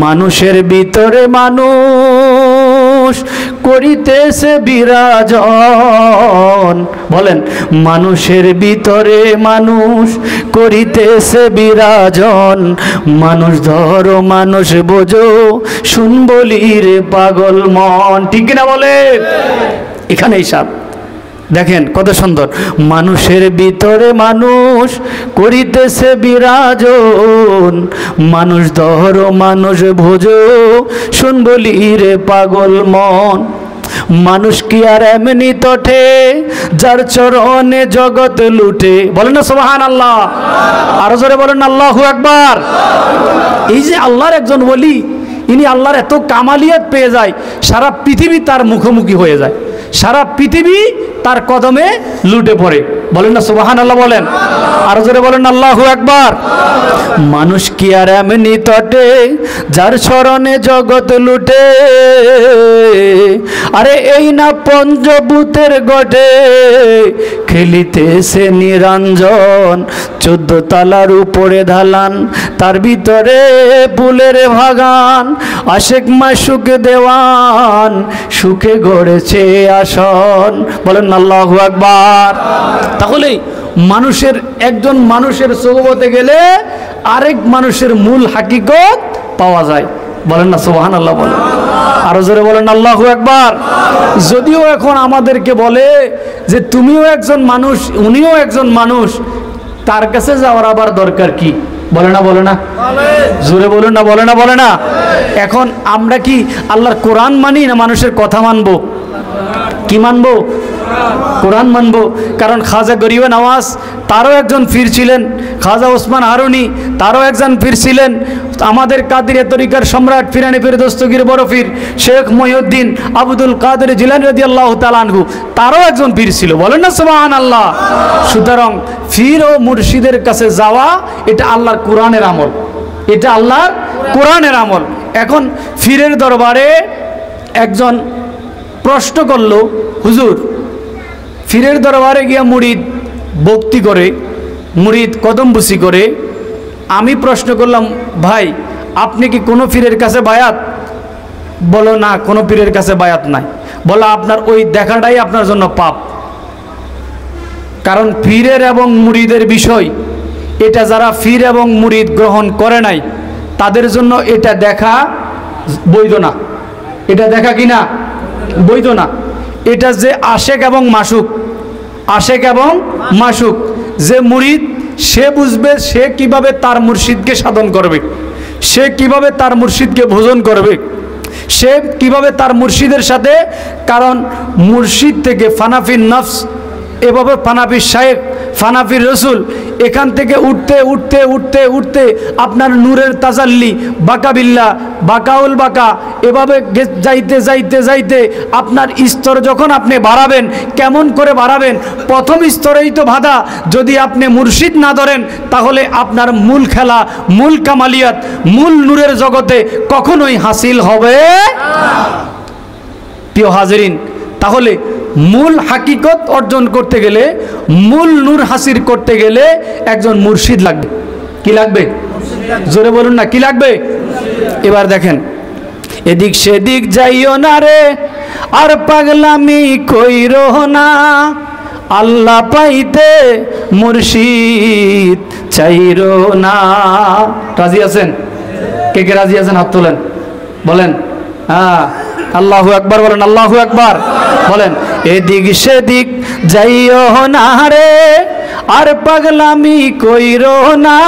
মানুষের ভিতরে মানুষ করিতেছে বিরাজন। বলেন মানুষের ভিতরে মানুষ করিতেছে বিরাজন, মানুষ ধরো মানুষ বোঝো শুন বলি রে পাগল মন। ঠিক না বলে? এখানেই সাপ দেখেন কত সুন্দর, মানুষের ভিতরে মানুষ করিতেছে বিরাজন, মানুষ ধরো মানুষ ভোজো শুন বলি রে পাগল মন। মানুষ কি আর এমনি তোঠে যার চরণে জগৎ লুটে। বলেন না সুবহানাল্লাহ। আরো জোরে বলেন আল্লাহু আকবার। এই যে আল্লাহর একজন ওলি, ইনি আল্লাহর এত কামালিয়াত পেয়ে যায়, সারা পৃথিবী তার মুখোমুখি হয়ে যায়, সারা পৃথিবী তার কদমে লুটে পড়ে। বলেন না সুবহানাল্লাহ। বলেন আরো জোরে বলেন আল্লাহু আকবার। মানুষ কি আর এমনি তটে যার শরণে জগৎ লুটে, আরে এই না পঞ্চভূতের গটে খেলিতেছে নিরঞ্জন, 14 তলার উপরে ঢালান তার ভিতরে ফুলের বাগান, আশেক মাশুক দেওয়ান সুখে গড়েছে আসন। বলেন আল্লাহু আকবার। তাহলে মানুষের একজন মানুষের সোহবতে গেলে আরেক মানুষের মূল হাকিকত পাওয়া যায়। বলেন না সুবহানাল্লাহ, বলেন আরো জোরে বলেন আল্লাহু আকবার। যদিও এখন আমাদেরকে বলে যে তুমিও একজন মানুষ, উনিও একজন মানুষ, তার কাছে যাওয়ার আবার দরকার কি? বলে না, বলে না, জোরে বলুন না, বলে না, বলে না। এখন আমরা কি আল্লাহর কোরআন মানি না মানুষের কথা মানবো? কি মানবো? কোরআন মানবো। কারণ খাজা গরিবে নওয়াজ তারও একজন পীর ছিলেন, খাজা ওসমান হারুনি তারও একজন পীর ছিলেন, আমাদের কাদিরিয়া তরিকার সম্রাট ফিরানি পীর দস্তগীর বড় পীর শেখ মহিউদ্দিন আব্দুল কাদের জিলানী রাদিয়াল্লাহু তাআলা আনহু তারও একজন পীর ছিল। বলেন না সুবহানাল্লাহ। সুতরাং পীর ও মুর্শিদের কাছে যাওয়া এটা আল্লাহর কোরআনের আমল, এটা আল্লাহর কোরআনের আমল। এখন পীরের দরবারে একজন প্রশ্ন করলো, হুজুর পীরের দরবারে গিয়া মুরিদ ভক্তি করে, মুরিদ কদমবুসি করে। আমি প্রশ্ন করলাম, ভাই আপনি কি কোনো পীরের কাছে বায়াত? বলো না, কোনো পীরের কাছে বায়াত নাই। বলো আপনার ওই দেখাটাই আপনার জন্য পাপ। কারণ পীরের এবং মুরিদের বিষয় এটা যারা পীর এবং মুরিদ গ্রহণ করে নাই তাদের জন্য এটা দেখা বৈধ না। এটা দেখা কি না? বৈধ না। এটা যে আশেক এবং মাসুক, আশেক এবং মাসুক, যে মুরিদ সে বুঝবে সে কিভাবে তার মুর্শিদকে সাধন করবে, সে কিভাবে তার মুর্শিদকে ভোজন করবে, সে কিভাবে তার মুর্শিদের সাথে, কারণ মুর্শিদ থেকে ফানাফির নফস, এভাবে ফানাফির শায়েখ, ফানাফির রসুল, এখান থেকে উঠতে উঠতে উঠতে উঠতে আপনার নূরের তাজাল্লি, বাকাবিল্লা, বাকাউল বাকা, এভাবে যাইতে যাইতে যাইতে আপনার স্তর যখন আপনি বাড়াবেন, কেমন করে বাড়াবেন? প্রথম স্তরেই তো বাধা। যদি আপনি মুর্শিদ না ধরেন তাহলে আপনার মূল খেলা, মূল কামালিয়াত, মূল নূরের জগতে কখনোই হাসিল হবে প্রিয় হাজিরিন। তাহলে মূল হাকিকত অর্জন করতে গেলে, মূল নূর হাসিল করতে গেলে একজন মুর্শিদ লাগবে। কি লাগবে? জোরে বলুন না, কি লাগবে? এবার দেখেন, এদিক সেদিক যাইও না রে, আর পাগলামি কইরো না, আল্লাহ পাইতে মুর্শিদ চাইরো না। রাজি আছেন? কে কে রাজি আছেন? হাত তোলেন, বলেন হ্যাঁ। আল্লাহু আকবার বলেন, আল্লাহু আকবার বলেন। এদিক সেদিক যাইও না রে, আর পাগলামি কইরো না,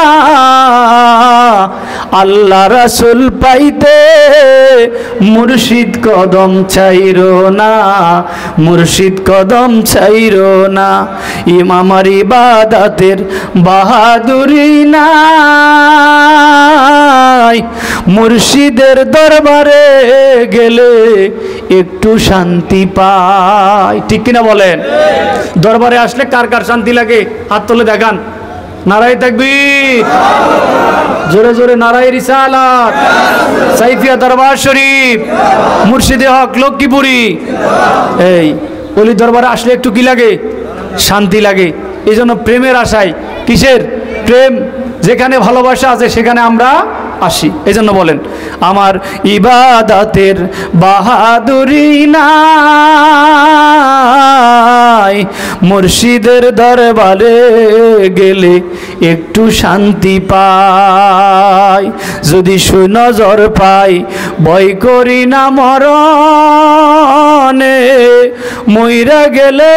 আল্লাহ রাসূল পাইতে মুর্শিদ কদম চাইরো না, মুর্শিদ কদম চাইরো না। ইমামার ইবাদতের বাহাদুরি নাই, মুর্শিদের দরবারে গেলে একটু শান্তি পাই। ঠিক কিনা বলেন? দরবারে আসলে কার কার শান্তি লাগে? হাত তুলে দেখান। নারায়ে তাকবীর, জোরে জোরে নারায়ে রিসালাত, সাইফিয়া দরবার শরীফ, মুর্শিদে হক লক্ষ্মীপুরি। এই ওলি দরবারে আসলে একটু কি লাগে? শান্তি লাগে। এই জন্য প্রেমের আশায়, কিসের প্রেম? যেখানে ভালোবাসা আছে সেখানে আমরা আসি। এই জন্য বলেন, আমার ইবাদতের বাহাদুরি নাই, মুর্শিদের দরবারে গেলে একটু শান্তি পাই। যদি সুনজর পাই ভয় করি না মরণে, মইরা গেলে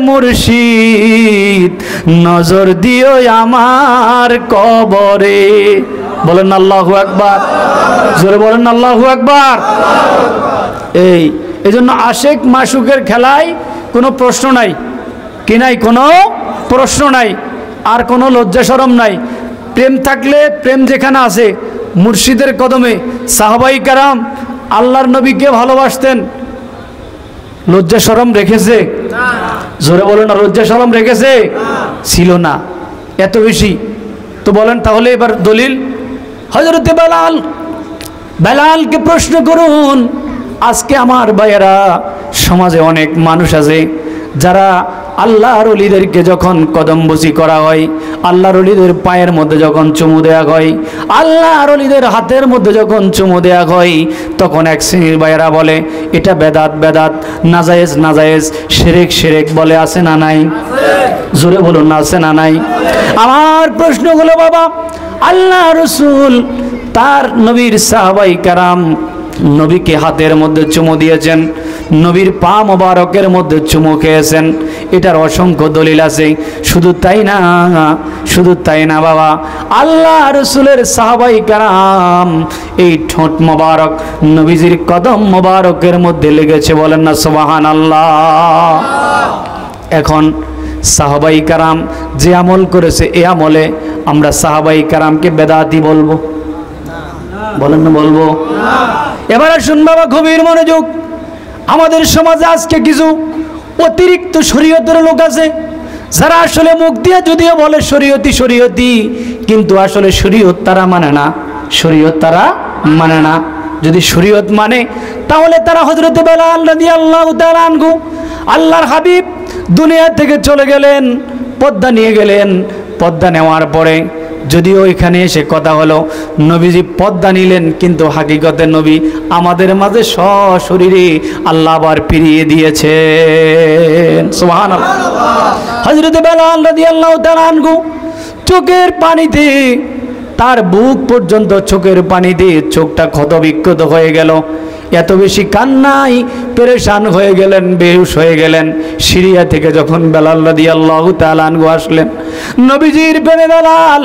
মুর্শিদ নজর দিও আমার কবরে। বলেন আল্লাহু আকবার, জোরে বলেন আল্লাহু আকবার। এই জন্য আশেক মাশুকের খেলায় কোনো প্রশ্ন নাই, কি নাই? কোনো প্রশ্ন নাই, আর কোনো লজ্জা শরম নাই। প্রেম থাকলে, প্রেম যেখানে আছে মুর্শিদের কদমে, সাহাবাই কারাম আল্লাহর নবীকে ভালোবাসতেন, লজ্জা শরম রেখেছে? জোরে বলেন না, লজ্জা শরম রেখেছে? ছিল না এত বেশি। তো বলেন তাহলে এবার দলিল। হযরতে বেলাল, বেলালকে প্রশ্ন করুন। আজকে আমার ভাইয়েরা, সমাজে অনেক মানুষ আছে যারা আল্লাহর ওলিদেরকে যখন কদমবুসি করা হয়, আল্লাহর ওলিদের পায়ের মধ্যে যখন চুমু দেয়া হয়, আল্লাহর ওলিদের হাতের মধ্যে যখন চুমু দেয়া হয়, তখন এক শ্রেণীর ভাইয়েরা বলে এটা বেদাত, বেদাত, নাজায়েজ, নাজায়েজ, শিরক, শিরক বলে। আছে না নাই? জোরে বলুন না আছে না নাই? আমার প্রশ্ন হলো বাবা, আল্লাহ রসুল তার নবীর সাহাবাই কারাম নবীকে হাতের মধ্যে চুমু দিয়েছেন, নবীর পা মোবারকের মধ্যে চুমু খেয়েছেন, এটার অসংখ্য দলিল আছে। শুধু তাই না, শুধু তাই না বাবা, আল্লাহ রসুলের সাহাবাই কারাম এই ঠোঁট মোবারক নবীজির কদম মোবারকের মধ্যে লেগেছে, বলেন না সুবহানাল্লাহ। এখন সাহাবাই কারাম যে আমল করেছে, এ আমলে আমরা সাহাবাই কারামকে বেদাতি বলবো? বলেন না বলবো? এবারে শুন বাবা, গভীর মনোযোগ। আমাদের সমাজে আজকে কিছু অতিরিক্ত শরীয়তের লোক আছে, যারা আসলে মুখ দিয়ে যদিও বলে শরীয়তি শরীয়তি, কিন্তু আসলে শরীয়ত তারা মানে না, শরীয়ত তারা মানে না। যদি শরীয়ত মানে তাহলে তারা হযরত বেলাল রাদিয়াল্লাহু তাআলা আনহু, আল্লাহর হাবিব দুনিয়া থেকে চলে গেলেন, পর্দা নিয়ে গেলেন। পর্দা নেওয়ার পরে যদিও এখানে এসে কথা হলো নবীজি পর্দা নিলেন, কিন্তু হাকিকতে নবী আমাদের মাঝে সশরীরে আল্লাহ আবার ফিরিয়ে দিয়েছেন। সুবহানাল্লাহ। হযরত বেলাল রাদিয়াল্লাহু তাআলা আনহু চোখের পানিতে, তার বুক পর্যন্ত চোখের পানিতে চোখটা ক্ষতবিক্ষত হয়ে গেল, এত বেশি কান্নায় পেরেশান হয়ে গেলেন, বেহুশ হয়ে গেলেন। সিরিয়া থেকে যখন বেলাল রাদিয়াল্লাহু তাআলা আনহু আসলেন, নবীজির প্রেমে বেলাল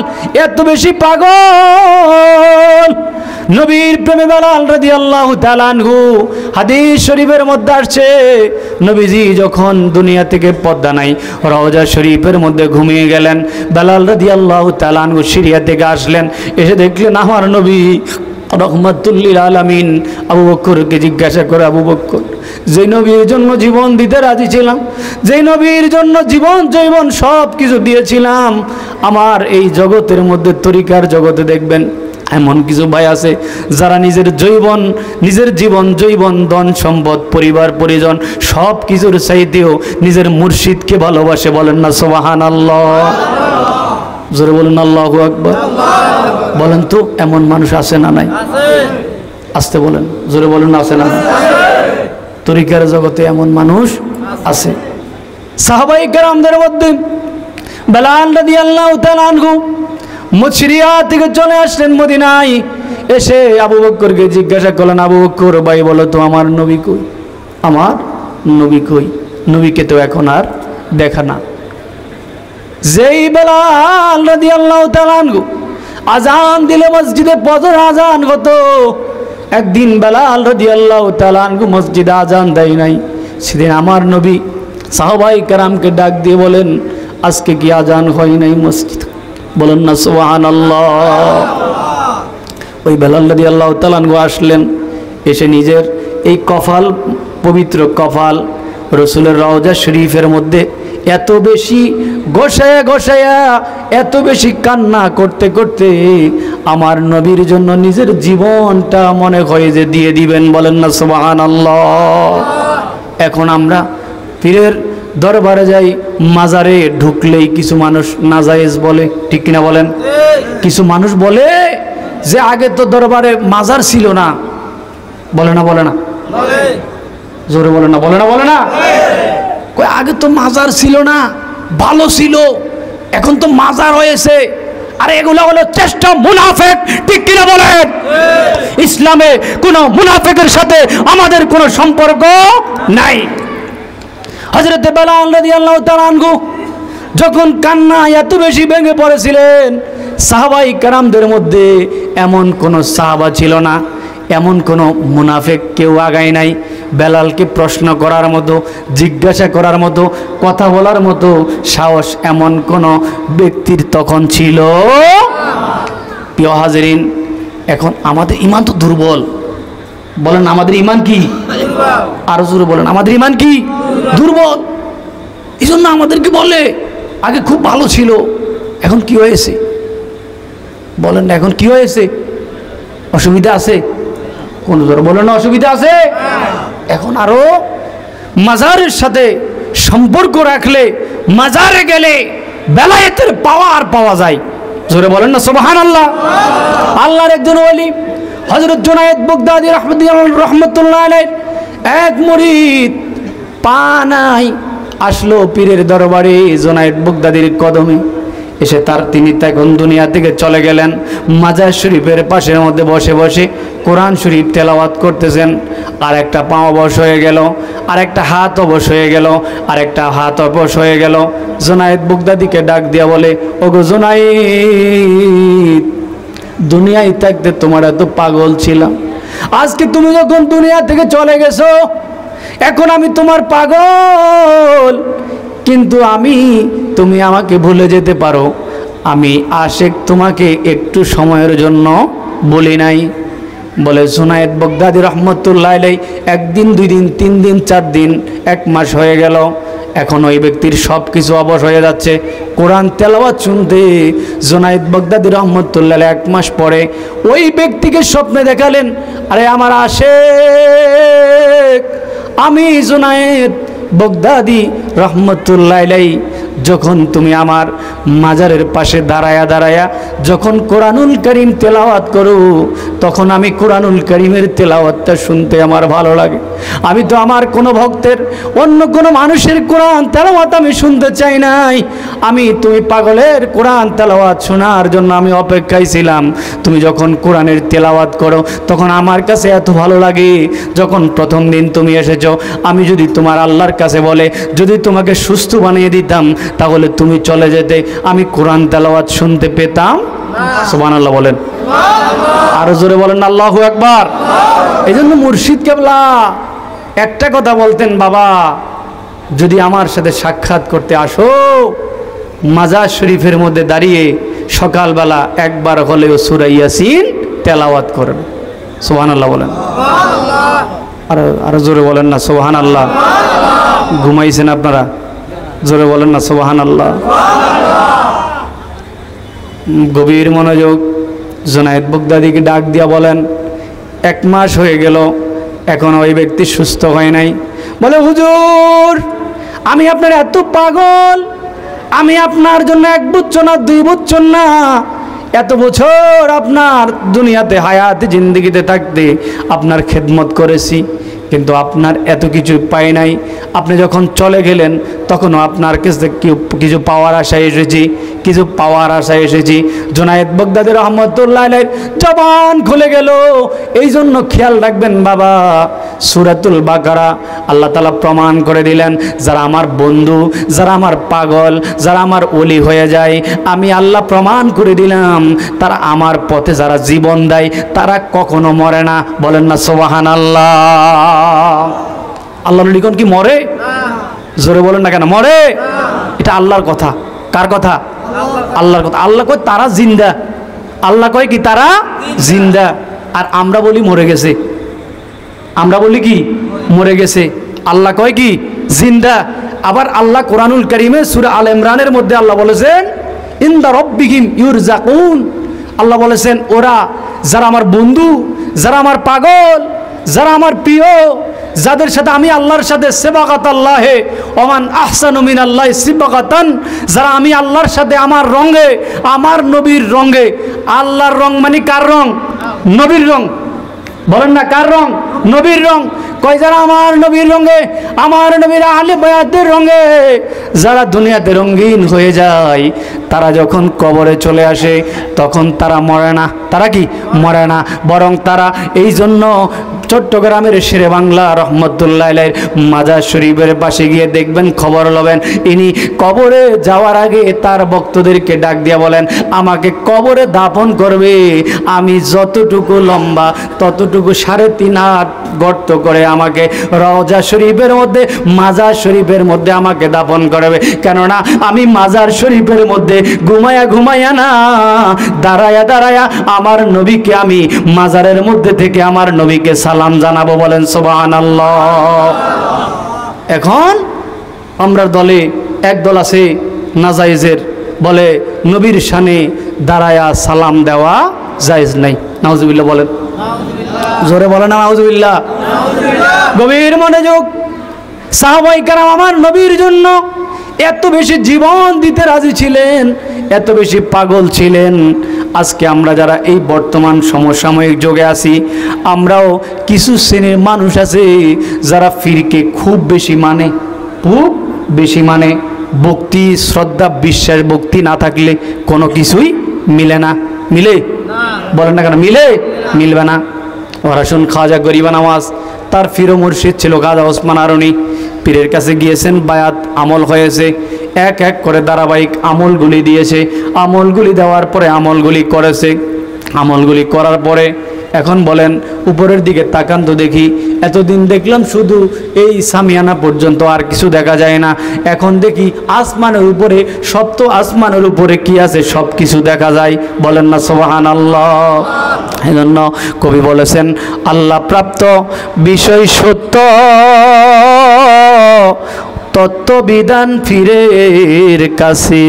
এত বেশি পাগল, নবীর প্রেমে বেলাল রাদিয়াল্লাহু তাআলা আনহু, হাদিস শরীফের মধ্যে আসছে নবীজি যখন দুনিয়া থেকে পর্দা নাই, রওজা শরীফের মধ্যে ঘুমিয়ে গেলেন। বেলাল রাদিয়াল্লাহু তাআলা আনহু সিরিয়া থেকে আসলেন, এসে দেখলেন আমার নবী রহমাতুল লিল আলামিন। আবু বকরকে জিজ্ঞাসা করে, আবু বকর, যে নবীর জন্য জীবন দিতে রাজি ছিলাম, যে নবীর জন্য জীবন জৈবন সব কিছু দিয়েছিলাম, আমার এই জগতের মধ্যে তরিকার জগতে দেখবেন এমন কিছু ভাই আছে যারা নিজের জৈবন, নিজের জীবন জৈবন, ধন সম্পদ, পরিবার পরিজন সব কিছুর চাইতেও নিজের মুর্শিদকে ভালোবাসে। বলেন না সুবহানাল্লাহ? জোরে বলুন আল্লাহু আকবার। বলেন তো এমন মানুষ আছে না নাই? আসতে বলেন, জোরে বলুন আছে না? তরিকার জগতে এমন মানুষ আছে। সাহাবায়ে কেরামদের মধ্যে বেলাল রাদিয়াল্লাহু তাআলা আনহু মুসরিয়া থেকে চলে আসলেন মদিনায়। এসে আবু বকরকে জিজ্ঞাসা করলেন, আবু বকর ভাই বলো তো আমার নবী কই, আমার নবী কই? নবীকে তো এখন আর দেখা না। যেই বেলাল রাদিয়াল্লাহু তাআলা আনহু আজান দিলে মসজিদে ফজর আজান হতো, একদিন বেলাল রাদিয়াল্লাহু তাআলা আনহু মসজিদে আজান দেয় নাই। সেদিন আমার নবী সাহাবায়ে কেরামকে ডাক দিয়ে বলেন, আজকে কি আজান হয় নাই মসজিদ? বলেন না সুবহানাল্লাহ। ওই বেলাল রাদিয়াল্লাহু তাআলা আনহু আসলেন, এসে নিজের এই কফাল, পবিত্র কফাল রসুলের রওজা শরীফের মধ্যে এত বেশি গোসায়া গোসায়া, এত বেশি কান্না করতে করতে আমার নবীর জন্য নিজের জীবনটা মনে হয় যে দিয়ে দিবেন। বলেন না সুবহানাল্লাহ। এখন আমরা পীরের দরবারে যাই, মাজারে ঢুকলেই কিছু মানুষ নাজায়েজ বলে, ঠিক কিনা বলেন? কিছু মানুষ বলে যে আগে তো দরবারে মাজার ছিল না। বলে না? বলে না? জোরে বলে না? বলে না? বলে না? কই আগে তো মাজার ছিল না, ভালো ছিল, এখন তো মাজার হয়েছে। আরে এগুলো হলো চেষ্টা, মুনাফিক, ঠিক কিনা বলেন? ইসলামে কোনো মুনাফিকের সাথে আমাদের কোনো সম্পর্ক নাই। হযরত বেলাল রাদিয়াল্লাহু তাআলা আনহু যখন কান্না এত বেশি ভেঙে পড়েছিলেন, সাহাবায়ে কেরামদের মধ্যে এমন কোনো সাহাবা ছিল না, এমন কোনো মুনাফিক কেউ আগায় নাই বেলালকে প্রশ্ন করার মতো, জিজ্ঞাসা করার মতো, কথা বলার মতো সাহস এমন কোনো ব্যক্তির তখন ছিল। প্রিয় হাজিরিন, এখন আমাদের ঈমান তো দুর্বল। বলেন আমাদের ঈমান কি? আরো জোরে বলেন, আমাদের ঈমান কি? দুর্বল। এই জন্য আমাদেরকে বলে আগে খুব ভালো ছিল, এখন কি হয়েছে? বলেন এখন কি হয়েছে? অসুবিধা আছে? কোন জোরে বলেন, অসুবিধা আছে? এখন আরো মাজারের সাথে সম্পর্ক রাখলে, মাজারে গেলে বেলায়েতের পাওয়ার পাওয়া যায়। জোরে বলেন না সুবহানাল্লাহ। আল্লাহর একজন ওলি হযরত জুনায়েদ বাগদাদী রাহমাতুল্লাহ আলাইহি, এক মুরিদ পা নাই, আসলো পীরের দরবারে জুনায়েদ বাগদাদির কদমে। এসে তিনি তখন দুনিয়া থেকে চলে গেলেন। মাজার শরীফের পাশের মধ্যে বসে বসে কোরআন শরীফ তেলাওয়াত করতেছেন। আর একটা পা অবশ হয়ে গেল, আর একটা হাত অবশ হয়ে গেল, আর একটা হাত অবশ হয়ে গেল। জুনায়েদ বাগদাদিকে ডাক দিয়া বলে, ওগো জুনায়েদ, দুনিয়ায় থাকতে তোমার এত পাগল ছিলাম, আজকে তুমি যখন দুনিয়া থেকে চলে গেছো এখন আমি তোমার পাগল, কিন্তু তুমি আমাকে ভুলে যেতে পারো, আমি আশেক তোমাকে একটু সময়ের জন্য বলি নাই। বলে জুনায়েদ বাগদাদি রহমতুল্লাহ আলাইহি একদিন, 2 দিন, 3 দিন, 4 দিন, 1 মাস হয়ে গেল, এখন ওই ব্যক্তির সব কিছু অবশ হয়ে যাচ্ছে। কোরআন তেলাওয়াত শুনতে জুনায়েদ বাগদাদি রহমতুল্লাহ আলাইহি 1 মাস পরে ওই ব্যক্তিকে স্বপ্নে দেখালেন, আরে আমার আশেক আমি জুনায়েদ বাগদাদি রহমতুল্লাহ আলাইহি, যখন তুমি আমার মাজারের পাশে দাঁড়ায়া দাঁড়ায়া যখন কোরআনুল কারীম তেলাওয়াত করো, তখন আমি কোরআনুল কারীমের তেলাওয়াতটা শুনতে আমার ভালো লাগে। আমি তো আমার কোনো ভক্তের, অন্য কোনো মানুষের কোরআন তেলাওয়াত আমি শুনতে চাই নাই। তুমি পাগলের কোরআন তেলাওয়াত শোনার জন্য আমি অপেক্ষায় ছিলাম। তুমি যখন কোরআনের তেলাওয়াত করো তখন আমার কাছে এত ভালো লাগে। যখন প্রথম দিন তুমি এসেছো, আমি যদি তোমার আল্লাহর কাছে বলে যদি তোমাকে সুস্থ বানিয়ে দিতাম তাহলে তুমি চলে যেতে, আমি কোরআন তেলাওয়াত শুনতে পেতাম। সুবহানাল্লাহ বলেন, আরো জোরে বলেন আল্লাহু আকবার। এই জন্য মুর্শিদ কেবলা একটা কথা বলতেন, বাবা যদি আমার সাথে সাক্ষাৎ করতে আসো, মাজার শরীফের মধ্যে দাঁড়িয়ে সকালবেলা একবার হলেও সূরা ইয়াসিন তেলাওয়াত করবে। সুবহানাল্লাহ বলেন, আরো জোরে বলেন না সুবহানাল্লাহ। ঘুমাইছেন আপনারা? জোরে বলেন না সুবহানাল্লাহ। গভীর মনোযোগ। জুনায়েদ বাগদাদিকে ডাক দিয়া বলেন, 1 মাস হয়ে গেল, এখন ওই ব্যক্তি সুস্থ হয় নাই। বলে, হুজুর আমি আপনার এত পাগল, আমি আপনার জন্য 1 বছর না 2 বছর না, এত বছর আপনার দুনিয়াতে হায়াতে জিন্দেগিতে থাকতে আপনার খেদমত করেছি, কিন্তু আপনার এত কিছু পাই নাই। আপনি যখন চলে গেলেন তখনও আপনার কাছে কিছু পাওয়ার আশায় এসেছি, জুনায়েদ বাগদাদি রহমতুল্লাহ আলাইহি জবান খুলে গেল। এই জন্য খেয়াল রাখবেন বাবা, সূরাতুল বাকারা আল্লাহ তাআলা প্রমাণ করে দিলেন, যারা আমার বন্ধু, যারা আমার পাগল, যারা আমার ওলি হয়ে যায়, আমি আল্লাহ প্রমাণ করে দিলাম তারা আমার পথে যারা জীবন দেয় তারা কখনো মরে না। বলেন না সুবহানাল্লাহ। আল্লাহর লিখন কি মরে? জোরে বলেন না কেন মরে? এটা আল্লাহর কথা। কার কথা? আল্লাহর কথা। আল্লাহ কয় তারা জিন্দা, আল্লাহ কয় কি তারা জিন্দা, আর আমরা বলি মরে গেছে। আমরা বলি কি মরে গেছে, আল্লাহ কয় কি জিন্দা। আবার আল্লাহ কোরআনুল কারীমে সূরা আল ইমরানের মধ্যে আল্লাহ বলেছেন, ইনদা রাব্বিহিম ইউরজাকুন, আল্লাহ বলেছেন ওরা যারা আমার বন্ধু, যারা আমার পাগল, যারা আমার প্রিয়, যাদের সাথে আমি আল্লাহর সাথে সিবাকাত আল্লাহে ওমান আহসানু মিনাল্লাহি সিবাকাতান, যারা আমি আল্লাহর সাথে আমার রঙে, আমার নবীর রঙে, আল্লাহর রং মানে কার রং? নবীর রং। বলেন না কার রং? নবীর রং। কয় যারা আমার নবীর রঙে, আমার নবীর আহলে বায়াতের রঙে যারা দুনিয়াতে রঙিন হয়ে যায়, তারা যখন কবরে চলে আসে তখন তারা মরে না। তারা কি মরে না, বরং তারা এই জন্য চট্টগ্রামের শেরে বাংলা রহমতুল্লাহ আলাইহির মাজার শরীফের পাশে গিয়ে দেখবেন, খবর লবেন, ইনি কবরে যাওয়ার আগে তার ভক্তদেরকে ডাক দিয়া বলেন, আমাকে কবরে দাফন করবে, আমি যতটুকু লম্বা ততটুকু 3.5 হাত গর্ত করে আমাকে রওজা শরীফের মধ্যে, মাজার শরীফের মধ্যে আমাকে দাফন করবে। কেননা আমি মাজার শরীফের মধ্যে ঘুমায়া না, দাঁড়ায়া আমার নবীকে, আমি মাজারের মধ্যে থেকে আমার নবীকে সালাম জানাবো। বলেন সুবহানাল্লাহ। এখন আমরা দলে একদল আছে নাজায়েজের, বলে নবীর শানে দাঁড়ায়া সালাম দেওয়া জায়েজ নাই। নাউজুবিল্লাহ বলেন, জোরে বলেন না নাউজুবিল্লাহ। গভীর মনোযোগ। সাহাবায়ে কেরাম আমার নবীর জন্য এত বেশি জীবন দিতে রাজি ছিলেন, এত বেশি পাগল ছিলেন। আজকে আমরা যারা এই বর্তমান সমসাময়িক যুগে আছি, আমরাও কিছু শ্রেণীর মানুষ আছে যারা ফিরকে খুব বেশি মানে, খুব বেশি মানে ভক্তি শ্রদ্ধা বিশ্বাস ভক্তি না থাকলে কোনো কিছুই মিলে না। মিলে? বলেন না কেন মিলে? মিলবে না। ওরা শুন খাজা গরিবা নামাজ, তার ফিরো মুর্শিদ ছিল খাজা ওসমান আরনি। পীরের কাছে গিয়েছেন, বায়াত আমল হয়েছে, এক এক করে ধারাবাহিক আমলগুলি দিয়েছে। আমলগুলি দেওয়ার পরে আমলগুলি করেছে। আমলগুলি করার পরে এখন বলেন উপরের দিকে তাকান তো দেখি, এতদিন দেখলাম শুধু এই সামিয়ানা পর্যন্ত, আর কিছু দেখা যায় না। এখন দেখি আসমানের উপরে, সপ্ত আসমানের উপরে কি আছে সব কিছু দেখা যায়। বলেন না সুবহানাল্লাহ। এজন্য কবি বলেছেন আল্লাহ প্রাপ্ত বিষয় সত্য, তত্ত্ববিধান পীরের কাছে।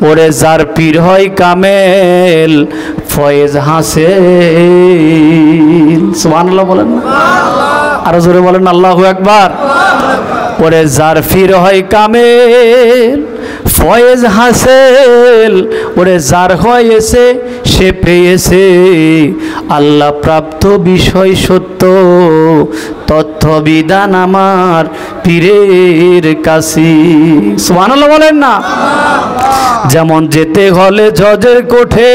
ওরে যার পীর হয় কামেল, ফয়েজ হাসিল। সুবহানাল্লাহ বলেন না, আরো জোরে বলেন আল্লাহু আকবার। ওরে যার পীর হয় কামেল, ফয়েজ হাসিল। ওরে যার হয়েছে সে পেয়েছে আল্লাহ প্রাপ্ত বিষয় সত্য, তথ্যবিধান আমার পীরের কাছে। সুবহানাল্লাহ বলেন না। যেমন যেতে হলে জজের কোঠে,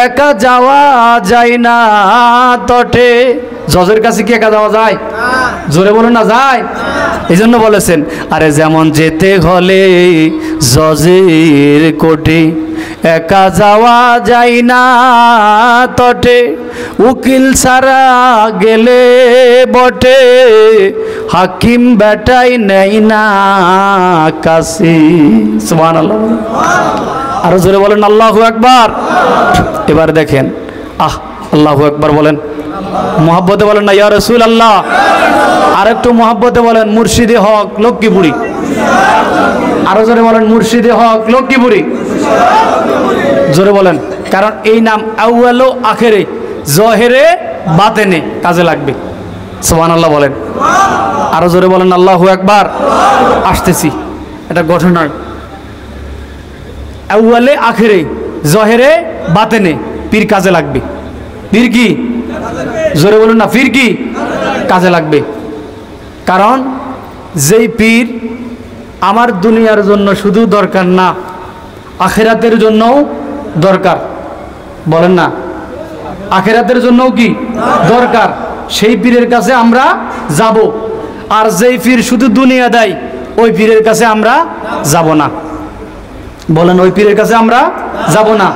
একা যাওয়া যায় না তটে। জজের কাছে কি একা যাওয়া যায়? জোরে বলুন না, যায়। এই জন্য বলেছেন আরে যেমন যেতে হলে জজের কোঠে, একা যাওয়া যায় না তটে। উকিল ছাড়া গেলে বটে, হাকিম বেটাই নেই না কাছে। সুবহানাল্লাহ। আরো জোরে বলেন আল্লাহু আকবার। এবার দেখেন, আল্লাহু আকবার বলেন, মোহাব্বতে বলেন না ইয়া রাসূলুল্লাহ। আর একটু মোহাব্বতে বলেন মুর্শিদে হক লক্ষ্মীপুরি। আরো জোরে বলেন মুর্শিদে হক লক্ষ্মীপুরি। জোরে বলেন, কারণ এই নাম আউয়াল ও আখেরে, জহেরে বাতেনে কাজে লাগবে। সুবহানাল্লাহ বলেন। আরো জোরে বলেন আল্লাহু আকবার। আসতেছি এটা ঘটনা। আউয়ালে আখেরে, জহেরে বাতেনে পীর কাজে লাগবে। পীর কি? জোরে বলুন না, পীর কি? কাজে লাগবে। কারণ যেই পীর আমার দুনিয়ার জন্য শুধু দরকার না, আখেরাতের জন্যও দরকার। বলেন না, আখেরাতের জন্যও কি দরকার, সেই পীরের কাছে আমরা যাব। আর যেই পীর শুধু দুনিয়া দেয়, ওই পীরের কাছে আমরা যাব না। বলেন, ওই পীরের কাছে আমরা যাব না।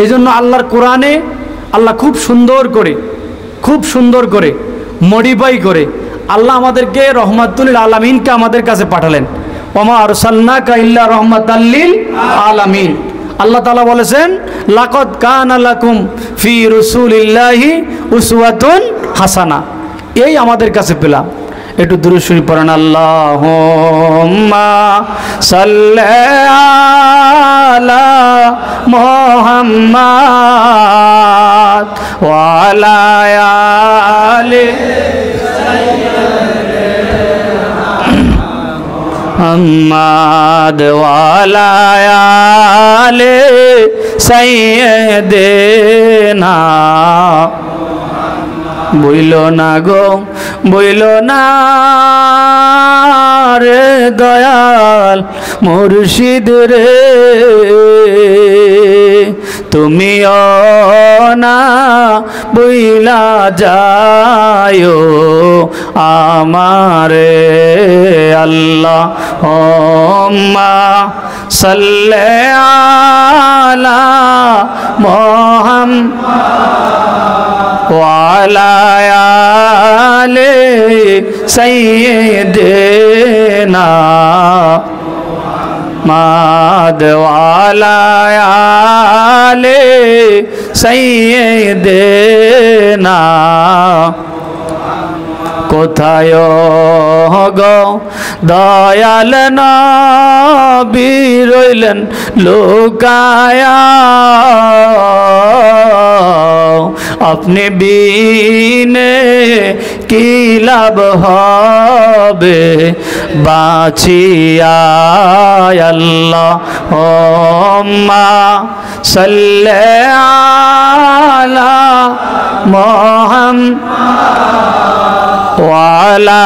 এই জন্য আল্লাহর কোরআনে আল্লাহ খুব সুন্দর করে মডিফাই করে আল্লাহ আমাদেরকে রহমাতুল আলামিনকে আমাদের কাছে পাঠালেন। ওমা আরসালনাকা ইল্লা রাহমাতাল লিল আলামিন। আল্লাহ তাআলা বলেছেন লাকাদ কানা লাকুম ফি রাসূলিল্লাহি উসওয়াতুন হাসানা। এই আমাদের কাছে পেলাম। একটু দুরূদ শরীফ পড়েন, আল্লাহুম্মা সাল্লি আলা মুহাম্মাদ ওয়া আলা আলি মুহাম্মাদ ওয়া আলা আলি সাইয়্যিদিনা। বইল না গো, বইল না রে দয়াল মুর্শিদ রে, তুমিও না বইলা যায়ো আমারে। আল্লাহুম্মা সাল্লি আলা মুহাম্মাদ ওয়া আলা আলি সাইয়্যিদিনা মুহাম্মাদ ওয়া আলা আলি সাইয়্যিদিনা। কোথায় গো দয়াল নবী রইলেন লুকায়া, আপনি বিনে কি লাভ হবে বাঁচিয়া। আল্লাহুম্মা সাল্লি আলা মুহাম্মাদ ওয়া আলা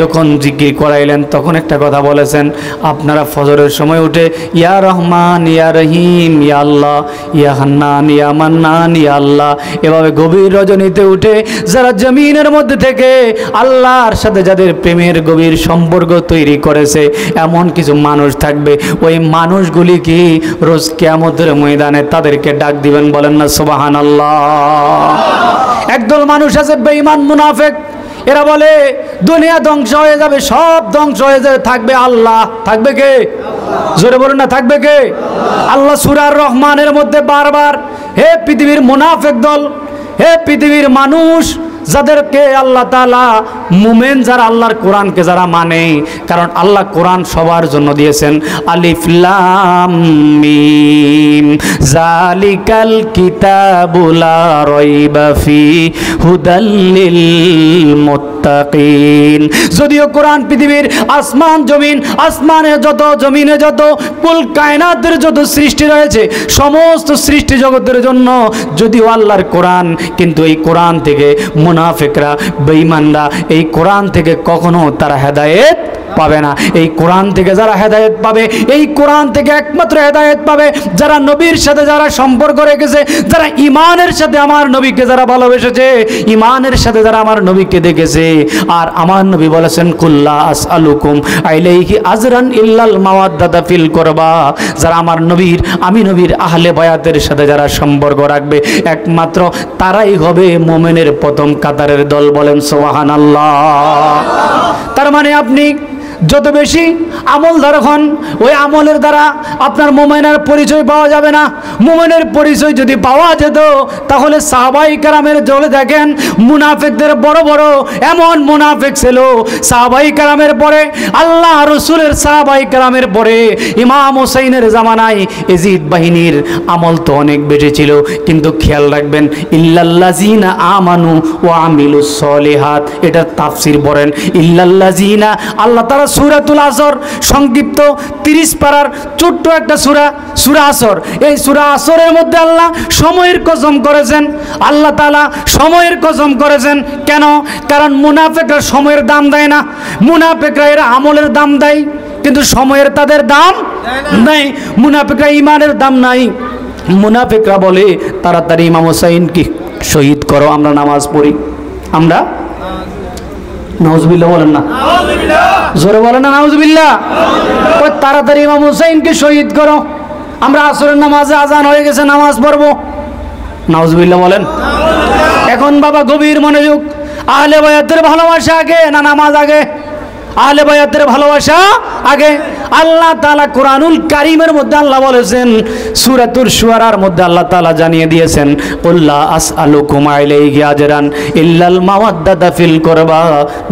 যখন জিকির করাইলেন তখন একটা কথা বলেছেন, আপনারা ফজরের সময় উঠে ইয়া রহমান ইয়া রহিম ইয়া আল্লাহ ইয়া হান্নান ইয়া মান্নান ইয়া আল্লাহ, এভাবে গভীর রজনীতে উঠে যারা জমিনের মধ্যে থেকে আল্লাহর সাথে যাদের প্রেমের গভীর সম্পর্ক তৈরি করেছে এমন কিছু মানুষ থাকবে, ওই মানুষগুলি কি রোজ কিয়ামতের ময়দানে তাদেরকে ডাক দিবেন, বলেন না সুবহানাল্লাহ। একদল মানুষ আছে বেঈমান মুনাফিক, এরা বলে দুনিয়া ধ্বংস হয়ে যাবে, সব ধ্বংস হয়ে যাবে, থাকবে আল্লাহ। থাকবে কে? জোরে বলুন না, থাকবে কে? আল্লাহ সূরা রহমানের মধ্যে বারবার, হে পৃথিবীর মুনাফিক দল, হে পৃথিবীর মানুষ যাদেরকে আল্লাহ তাআলা মুমিন যারা আল্লাহর কোরআনকে যারা মানে, কারণ আল্লাহ কোরআন সবার জন্য দিয়েছেন, আলিফ লাম মিম যালিকাল কিতাবু লা রাইবা ফি হুদাল লিল মুত্তাকিন। যদিও কোরআন পৃথিবীর আসমান জমিন, আসমানে যত জমিনে যত কুল কায়নাতের যত সৃষ্টি রয়েছে সমস্ত সৃষ্টি জগতের জন্য যদিও আল্লাহর কোরআন, কিন্তু এই কোরআন থেকে মুনাফিকরা বেঈমানরা এই কোরআন থেকে কখনো তারা হেদায়েত পাবে না। এই কোরআন থেকে যারা হেদায়েত পাবে, এই কোরআন থেকে একমাত্র হেদায়েত পাবে যারা নবীর সাথে যারা সম্পর্ক রেখেছে, যারা ইমানের সাথে আমার নবীকে যারা ভালোবেসেছে, ইমানের সাথে যারা আমার নবীকে দেখেছে। আর আমার নবী বলেছেন কুল্লা আসআলুকুম আলাইহি আজরান ইল্লাল মাওয়াদ্দাতা ফিল কুরবা, যারা আমার নবীর, আমি নবীর আহলে বায়াতের সাথে যারা সম্পর্ক রাখবে একমাত্র তারাই হবে মুমিনের প্রথম কাতারের দল, বলেন সুবহানাল্লাহ। তার মানে আপনি যত বেশি আমলদার হন, ওই আমলের দ্বারা আপনার মুমিনের পরিচয় পাওয়া যাবে না। মুমিনের পরিচয় যদি পাওয়া যেত তাহলে সাহাবায়ে কেরামের দলে দেখেন মুনাফিকদের বড় বড় এমন মুনাফিক ছিল, সাহাবায়ে কেরামের পরে আল্লাহ রাসূলের সাহাবায়ে কেরামের পরে ইমাম হোসেনের জামানায় ইয়াজিদ বাহিনীর আমল তো অনেক বেশি ছিল, কিন্তু খেয়াল রাখবেন ইল্লাল্লাযিনা আমানু ওয়া আমিলুস সলিহাত, এটা তাফসীর পড়েন ইল্লাল্লাযিনা, আল্লাহ তাআলা সূরাতুল আসর সংক্ষিপ্ত 30 পারার ছোট্ট একটা সূরা, সূরা আসর, এই সূরা আসরের মধ্যে আল্লাহ সময়ের কসম করেছেন, আল্লাহ তাআলা সময়ের কসম করেছেন। কেন? কারণ মুনাফিকরা সময়ের দাম দেয় না, মুনাফিকরা এরা আমলের দাম দেয় কিন্তু সময়ের তাদের দাম নাই। মুনাফিকরা ইমানের দাম নাই। মুনাফিকরা বলে তাড়াতাড়ি ইমাম হোসেনকে শহীদ করো, আমরা নামাজ পড়ি, আমরা নাউজুবিল্লাহ বলেন না, জোরে বলেন না নাউজুবিল্লাহ। ওই তাড়াতাড়ি ইমাম হোসেনকে শহীদ করো, আমরা আসরের নামাজে আজান হয়ে গেছে নামাজ পড়বো, নাউজুবিল্লাহ বলেন। এখন বাবা গভীর মনোযোগ, আহলে বায়াতের ভালোবাসা আগে না নামাজ আগে? আহলে বায়াতের ভালোবাসা আগে। আল্লাহ তাআলা কোরআনুল কারীমের মধ্যে আল্লাহ বলেছেন, সূরাতুল শুআরার মধ্যে আল্লাহ তাআলা জানিয়ে দিয়েছেন কুল্লা আসআলুকুম আলাইহি আজরান ইল্লাল মাওয়াদ্দাতা ফিল কুরবা।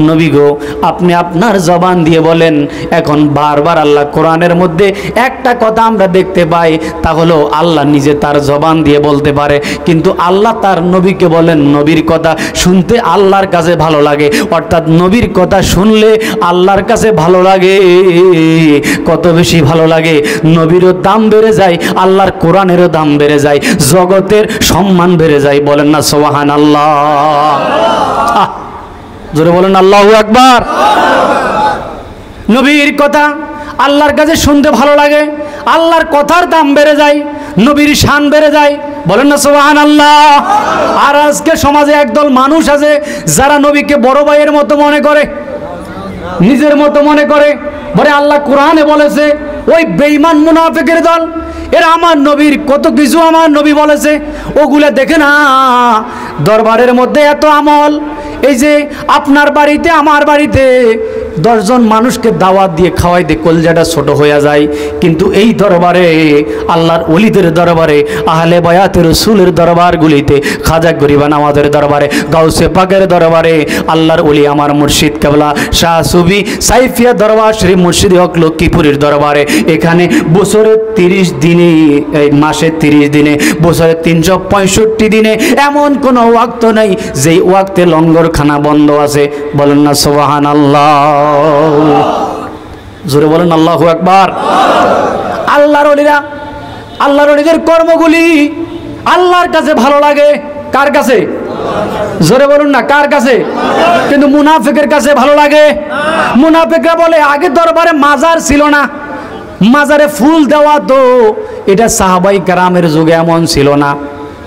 নবী গো আপনি আপনার জবান দিয়ে বলেন। এখন বারবার আল্লাহ কোরআনের মধ্যে একটা কথা আমরা দেখতে পাই, তা হলো আল্লাহ নিজে তার জবান দিয়ে বলতে পারে, কিন্তু আল্লাহ তার নবীকে বলেন নবীর কথা শুনতে আল্লাহর কাছে ভালো লাগে, অর্থাৎ নবীর কথা শুনলে আল্লাহর কাছে ভালো লাগে। কত বেশি ভালো লাগে, নবীরও দাম বেড়ে যায়, আল্লাহর কোরআনেরও দাম বেড়ে যায়, জগতের সম্মান বেড়ে যায়, বলেন না সুবহানাল্লাহ। জোরে বলেন আল্লাহু আকবার। নবীর কথা আল্লাহর কাছে শুনতে ভালো লাগে, আল্লাহর কথার দাম বেড়ে যায়, নবীর শান বেড়ে যায়, বলেন না সুবহানাল্লাহ। আর আজকে সমাজে একদল মানুষ আছে যারা নবীকে বড় ভাইয়ের মতো মনে করে, নিজের মতো মনে করে, বলে আল্লাহ কোরআনে বলেছে, ওই বেঈমান মুনাফিকের দল, এরা আমার নবীর কত কিছু আমার নবী বলেছে ওগুলা দেখে না। দরবারের মধ্যে এত আমল, এই যে আপনার বাড়িতে আমার বাড়িতে 10 জন মানুষকে দাওয়াত দিয়ে খাওয়াই দিয়ে কলজাটা ছোট হয়ে যায়, কিন্তু এই দরবারে আল্লাহর ওলিদের দরবারে, আহলে বায়াতের রাসূলের দরবারগুলিতে, খাজা গরিবান আমাদের দরবারে, গাউসে পাকের দরবারে, আল্লাহর ওলি আমার মুর্শিদ কেবলা শাহ সুফি সাইফিয়া দরবার শ্রী মুর্শিদ হক লক্ষ্মীপুরের দরবারে, এখানে বছরে 30 দিনে, মাসে 30 দিনে, বছরে 365 দিনে এমন কোনো ওয়াক্ত নাই যেই ওয়াক্তে লঙ্গরখানা বন্ধ আছে, বলেন না সুবহানাল্লাহ। জোরে বলেন আল্লাহু আকবার। আল্লাহর ওলিরা, আল্লাহর ওলিদের কর্মগুলি আল্লাহর কাছে ভালো লাগে, কার কাছে? জোরে বলুন না, কার কাছে? কিন্তু মুনাফিকের কাছে ভালো লাগে। মুনাফিকরা বলে আগে দরবারে মাজার ছিল না, মাজারে ফুল দেওয়া তো এটা সাহাবাই কেরামের যুগে এমন ছিল না।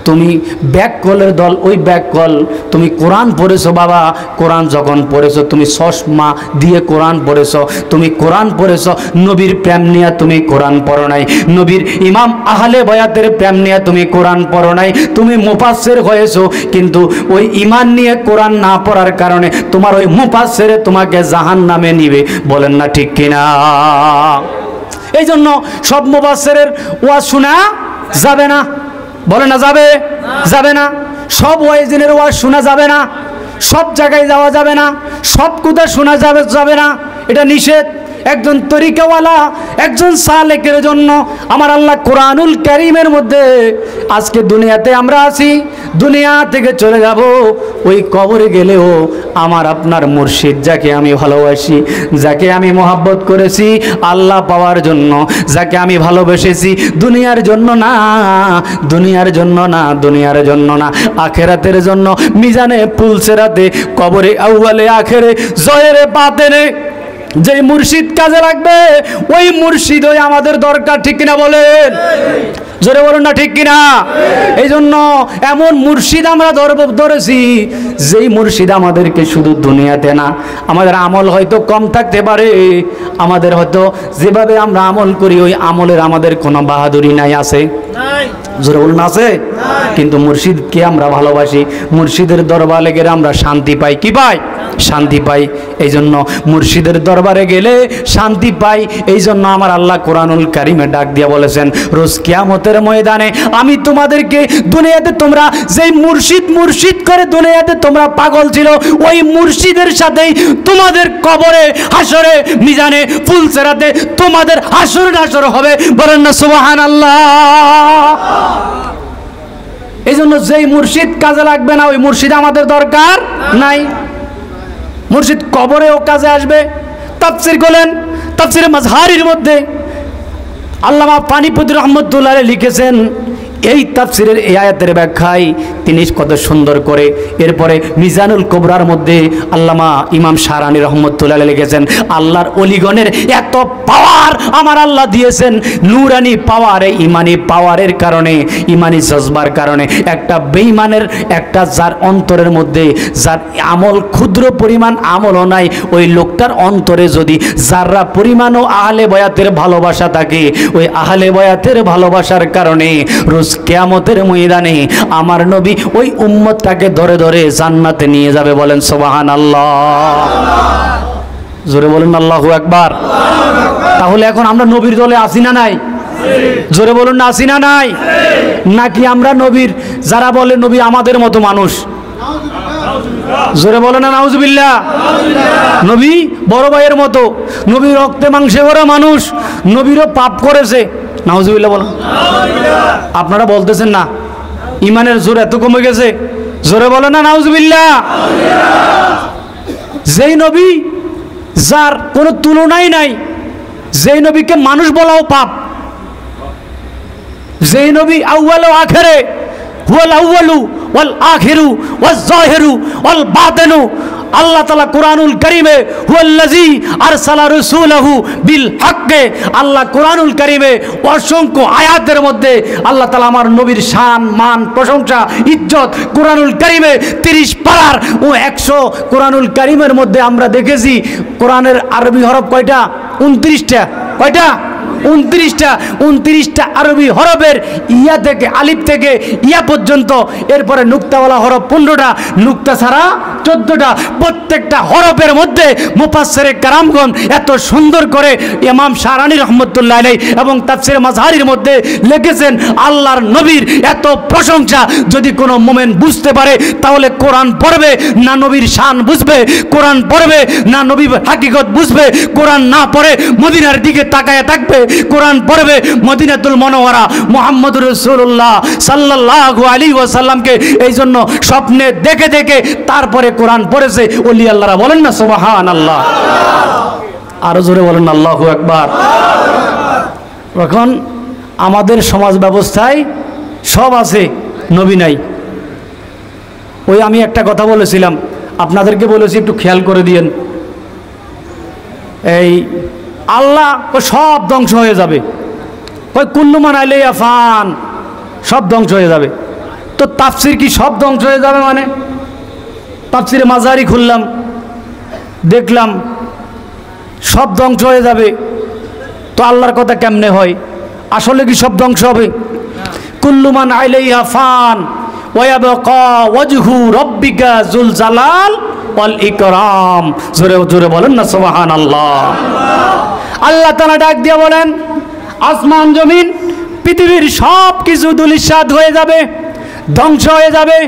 তুমি ব্যাককলের দল, ওই ব্যাককল তুমি কোরআন পড়েছো বাবা, কোরআন যখন পড়েছো তুমি চশমা দিয়ে কোরআন পড়েছো, তুমি কোরআন পড়েছো, নবীর প্রেম নিয়ে তুমি কোরআন পড়ো নাই, নবীর ইমাম আহলে বায়াতের প্রেম নিয়ে তুমি কোরআন পড়ো নাই, তুমি মুফাসসির হয়েছো কিন্তু ওই ঈমান নিয়ে কোরআন না পড়ার কারণে তোমার ওই মুফাসসিরে তোমাকে জাহান্নামে নিবে। বলেন না ঠিক কিনা? এই জন্য সব মুফাসসিরের ওয়াজ শোনা যাবে না। বলে না যাবে? যাবে না। সব ওয়াইজিনের ওয়াজ শোনা যাবে না, সব জায়গায় যাওয়া যাবে না, সব কথা শোনা যাবে না, এটা নিষেধ। একজন তরিকাওয়ালা, একজন সালেকের জন্য আমার আল্লাহ কোরআনুল কারীমের মধ্যে আজকে দুনিয়াতে আমরা আছি, দুনিয়া থেকে চলে যাব, ওই কবরে গেলেও আমার আপনার মুর্শিদ যাকে আমি ভালোবাসি, যাকে আমি মহব্বত করেছি আল্লাহ পাওয়ার জন্য, যাকে আমি ভালোবেসেছি দুনিয়ার জন্য না, দুনিয়ার জন্য না, দুনিয়ার জন্য না, আখেরাতের জন্য, মিজানে পুলসেরাতে, কবরে আউয়ালে আখেরে, জয়েরে বাতেনে যে মুর্শিদ কাজে লাগবে ওই মুর্শিদ ওই আমাদের দরকার। ঠিক কিনা বলেন? জোরে বলুন না ঠিক কিনা? এই জন্য এমন মুর্শিদ আমরা ধরেছি যেই মুর্শিদ আমাদেরকে শুধু দুনিয়াতে না, আমাদের আমল হয়তো কম থাকতে পারে, আমাদের হয়তো যেভাবে আমরা আমল করি ওই আমলের আমাদের কোনো বাহাদুরি নাই, আছে? জোরে বলুন আছে। কিন্তু মুর্শিদকে আমরা ভালোবাসি, মুর্শিদের দরবারে গেলে আমরা শান্তি পাই। কি পাই? শান্তি পাই। এই জন্য মুর্শিদের দরবারে গেলে শান্তি পাই। এই জন্য আমার আল্লাহ কোরআনুল কারীমে ডাক দিয়ে বলেছেন, রোজ কিয়ামতের ময়দানে আমি তোমাদেরকে, দুনিয়াতে তোমরা যেই মুর্শিদ মুর্শিদ করে দুনিয়াতে তোমরা পাগল ছিল, ওই মুর্শিদের সাথেই তোমাদের কবরে, হাসরে, মিজানে ফুলসেরাতে তোমাদের হাসর নাসর হবে। বলেন না সুবহানাল্লাহ। এই জন্য যেই মুর্শিদ কাজে লাগবে না ওই মুর্শিদ আমাদের দরকার নাই। মুর্শিদ কবরেও কাজে আসবে। তাফসীর করলেন, তাফসীরে মাজহারির মধ্যে আল্লামা পানিপতি রহমতুল্লাহ লিখেছেন, এই তাফসীরের এই আয়াতের ব্যাখ্যায় তিনি কত সুন্দর করে, এরপরে মিজানুল কুবরার মধ্যে আল্লামা ইমাম শারানি রহমতুল্লাহ লিখেছেন, আল্লাহর ওলিগণের এত পাওয়ার আমার আল্লাহ দিয়েছেন, নূরানি পাওয়ার, ইমানি পাওয়ারের কারণে, ইমানি জজবার কারণে একটা বেঈমানের, একটা যার অন্তরের মধ্যে যার আমল ক্ষুদ্র পরিমাণ আমলও নাই, ওই লোকটার অন্তরে যদি যারা পরিমাণও আহলে বয়াতের ভালোবাসা থাকে, ওই আহলে বয়াতের ভালোবাসার কারণে রোজ কিয়ামতের ময়দানে আমার নবী ওই উম্মতটাকে ধরে ধরে জান্নাতে নিয়ে যাবে। বলেন সুবহানাল্লাহ। জোরে বলুন আল্লাহু আকবার। তাহলে এখন আমরা নবীর দলে আছি না নাই? জোরে বলুন না, আছি না নাই? নাকি আমরা নবীর, যারা বলে নবী আমাদের মতো মানুষ, জোরে বলেন না নাউজুবিল্লাহ, নবী বড় ভাইয়ের মতো, নবী রক্তে মাংসে ভরা মানুষ, নবীরও পাপ করেছে, নাউজুবিল্লাহ বলেন। আপনারা বলতেছেন না ইমানের জোর এত কমে গেছে, জোরে বলেন না নাউজুবিল্লাহ। যেই নবী যার কোনো তুলনাই নাই, যেই নবীকে মানুষ বলাও পাপ, যেই নবী আউয়াল ও আখিরে, হুয়াল আউয়ালু ওয়াল আখিরু ওয়াজ জাহিরু ওয়াল বাতিনু, আল্লাহ তাআলা কোরআনুল কারীমে হুয়াল্লাযী আরসালা রাসূলাহু বিল হক্কে, আল্লাহ কোরআনুল কারীমে অসংখ্য আয়াতের মধ্যে আল্লাহ তাআলা আমার নবীর শান, মান, প্রশংসা, ইজ্জত কোরআনুল কারীমে 30 পারার ও 100 কোরআনুল কারীমের মধ্যে আমরা দেখেছি কোরআনের আরবি হরফ কয়টা? 29টা। কয়টা? 29টা আরবি হরফের ইয়া থেকে, আলিফ থেকে ইয়া পর্যন্ত, এরপরে নুক্তাওয়ালা হরফ 15টা, নুক্তা ছাড়া 14টা। প্রত্যেকটা হরফের মধ্যে মুফাসসিরে কেরামগণ এত সুন্দর করে ইমাম শারানি রহমতুল্লাহ আলাইহি এবং তাফসীরে মাজহারির মধ্যে লিখেছেন, আল্লাহর নবীর এত প্রশংসা যদি কোনো মুমিন বুঝতে পারে তাহলে কোরআন পড়বে না নবীর শান বুঝবে, কোরআন পড়বে না নবীর হাকিকত বুঝবে, কোরআন না পড়ে মদিনার দিকে তাকায় থাকবে, কোরআন পড়বে মদিনাতুল মুনাওয়ারা মুহাম্মদুর রাসূলুল্লাহ সাল্লাল্লাহু আলাইহি ওয়াসাল্লামকে। এই জন্য স্বপ্নে দেখে দেখে তারপরে কোরআন পড়েছে ওলি আল্লাহরা। বলেন না সুবহানাল্লাহ। আরো জোরে বলেন আল্লাহু আকবার। এখন আমাদের সমাজ ব্যবস্থায় সব আছে, নবী নাই। ওই আমি একটা কথা বলেছিলাম, আপনাদেরকে বলেছি একটু খেয়াল করে দিয়েন। এই আল্লাহ সব ধ্বংস হয়ে যাবে, ওই কুল্লু মান আলাইহা ফান, সব ধ্বংস হয়ে যাবে। তো তাফসির কি সব ধ্বংস হয়ে যাবে? মানে তাফসিরে মাজারি খুললাম, দেখলাম সব ধ্বংস হয়ে যাবে। তো আল্লাহর কথা কেমনে হয়? আসলে কি সব ধ্বংস হবে? কুল্লু মান আলাইহা ফান ওয়া ইয়াবকা ওয়াজহু রাব্বিকা যুল জালাল ওয়াল ইকরাম। জোরে জোরে বলেন না সুবহানাল্লাহ। আল্লাহ তাআলা ডাক দিয়ে বলেন, আসমান জমিন পৃথিবীর সব কিছু ধূলিসাৎ হয়ে যাবে, ধ্বংস হয়ে যাবে।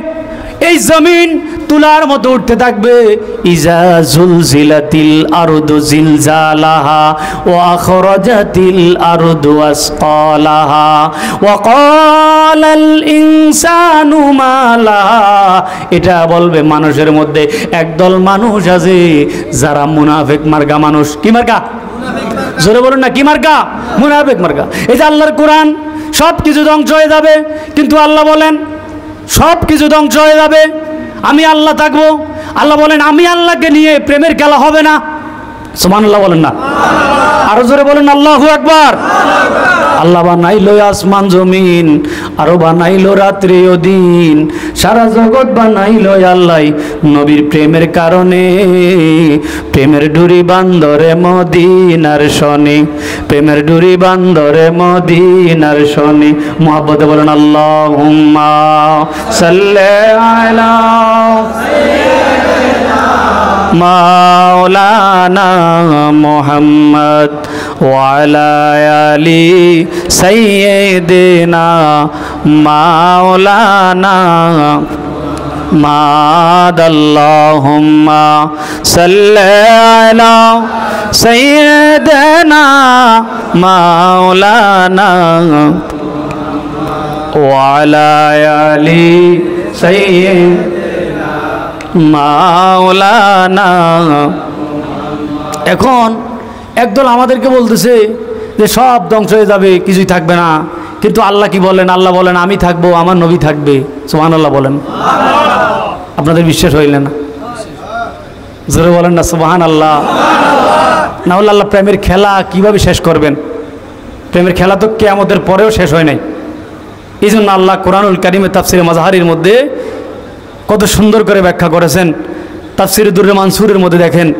এই জমিন তুলার মতো উঠতে থাকবে। ইজা জুলজিলাতিল আরদু জিলজালাহা ওয়া আখরাজাতিল আরদু আসকালাহা ওয়া ক্বালাল ইনসানু মা লাহা। এটা বলবে মানুষের মধ্যে একদল মানুষ আছে যারা মুনাফিক মার্কা মানুষ। কি মার্কা? জোরে বলুন না, কি মার্কা? মুনাফিক মার্কা। এই যে আল্লাহর কোরআন, সব কিছু ধ্বংস হয়ে যাবে, কিন্তু আল্লাহ বলেন সব কিছু ধ্বংস হয়ে যাবে, আমি আল্লাহ থাকবো। আল্লাহ বলেন আমি আল্লাহকে নিয়ে প্রেমের খেলা হবে না। সুবহানাল্লাহ বলেন না, আরো জোরে বলেন আল্লাহু আকবার। আল্লাহ বানাইলো আসমান জমিন, আরো বানাইলো রাত্রি ও দিন, সারা জগৎ বানাইলো আল্লাহ নবীর প্রেমের কারণে। প্রেমের ডুরি বান্দরে মদিনার শনি, প্রেমের ডুরি বান্দরে মদিনার শনি। মুহাব্বতে বলেন আল্লাহুম্মা সাল্লি আলা মাওলানা মুহাম্মদ ওয়া আলা আলি সাইয়্যিদিনা মাওলানা মাদাল্লাহুম্মা সাল্লি আলা সাইয়্যিদিনা মাওলানা ওয়া আলা আলি সাইয়্যিদিনা মাওলানা। এখন একদল আমাদেরকে বলতেছে যে সব ধ্বংস হয়ে যাবে, কিছুই থাকবে না, কিন্তু আল্লাহ কি বলেন? আল্লাহ বলেন আমি থাকবো, আমার নবী থাকবে। সুবহানাল্লাহ বলেন। আপনাদের বিশ্বাস হইলে না? জোরে বলেন না সুবহানাল্লাহ। না হলে আল্লাহ প্রেমের খেলা কিভাবে শেষ করবেন? প্রেমের খেলা তো কিয়ামতের পরেও শেষ হয় নাই। এই জন্য আল্লাহ কোরআনুল কারীমে তাফসিরে মাজাহারির মধ্যে কত সুন্দর করে ব্যাখ্যা করেছেন। তাফসিরে দুররে মানসুরের মধ্যে দেখেন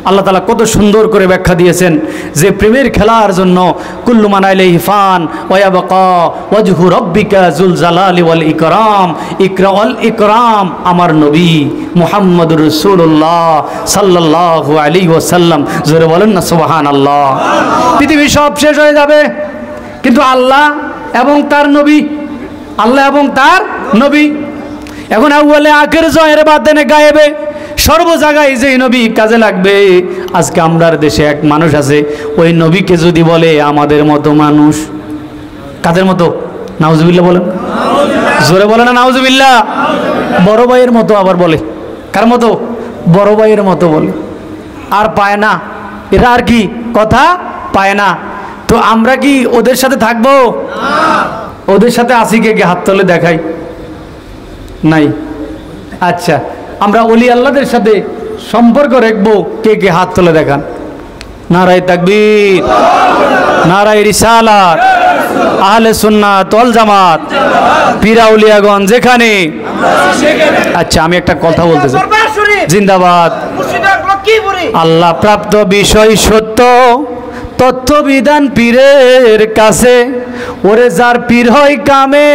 আল্লাহ তাআলা কত সুন্দর করে ব্যাখ্যা দিয়েছেন যে প্রেমের খেলার জন্য কুল্লু মান আলাইহি ফান ওয়া ইয়াবকা ওয়াজহু রাব্বিকা যুল জালালি ওয়াল ইকরাম। ইকরাউল ইকরাম আমার নবী মুহাম্মদুর রাসূলুল্লাহ সাল্লাল্লাহু আলাইহি ওয়াসাল্লাম। জোরে বলেন না সুবহানাল্লাহ। পৃথিবী সব শেষ হয়ে যাবে, কিন্তু আল্লাহ এবং তার নবী, আল্লাহ এবং তার নবী। এখন আউয়ালে আখির জয়ের বাদেনে গায়েবে সর্ব জায়গায় যে নবী কাজে লাগবে। আজকে আমরার দেশে এক মানুষ আছে, ওই নবীকে যদি বলে আমাদের মতো মানুষ, কাদের মতো? নাউজুবিল্লাহ বলেন, জোরে বলে না নাউজুবিল্লাহ। বড় ভাইয়ের মতো আবার বলে। কার মতো? বড় ভাইয়ের মতো বলে। আর পায় না, এরা আর কি কথা পায় না। তো আমরা কি ওদের সাথে থাকবো? ওদের সাথে আসি কে? হাত তোলে দেখাই নাই। আচ্ছা, আমরা ওলি আল্লাহদের সাথে সম্পর্ক রাখবো, কে কে হাত তুলে দেখান। নারায়ে তাকবীর, নারায়ে রিসালাত, আহলে সুন্নাত ওয়াল জামাত, পীর আউলিয়াগণ যেখানে। আচ্ছা, আমি একটা কথা বলতে চাই। জিন্দাবাদ। আল্লাহ প্রাপ্ত বিষয় সত্য, তথ্য বিধান পীরের কাছে। ওরে যার পীর হয় কামে,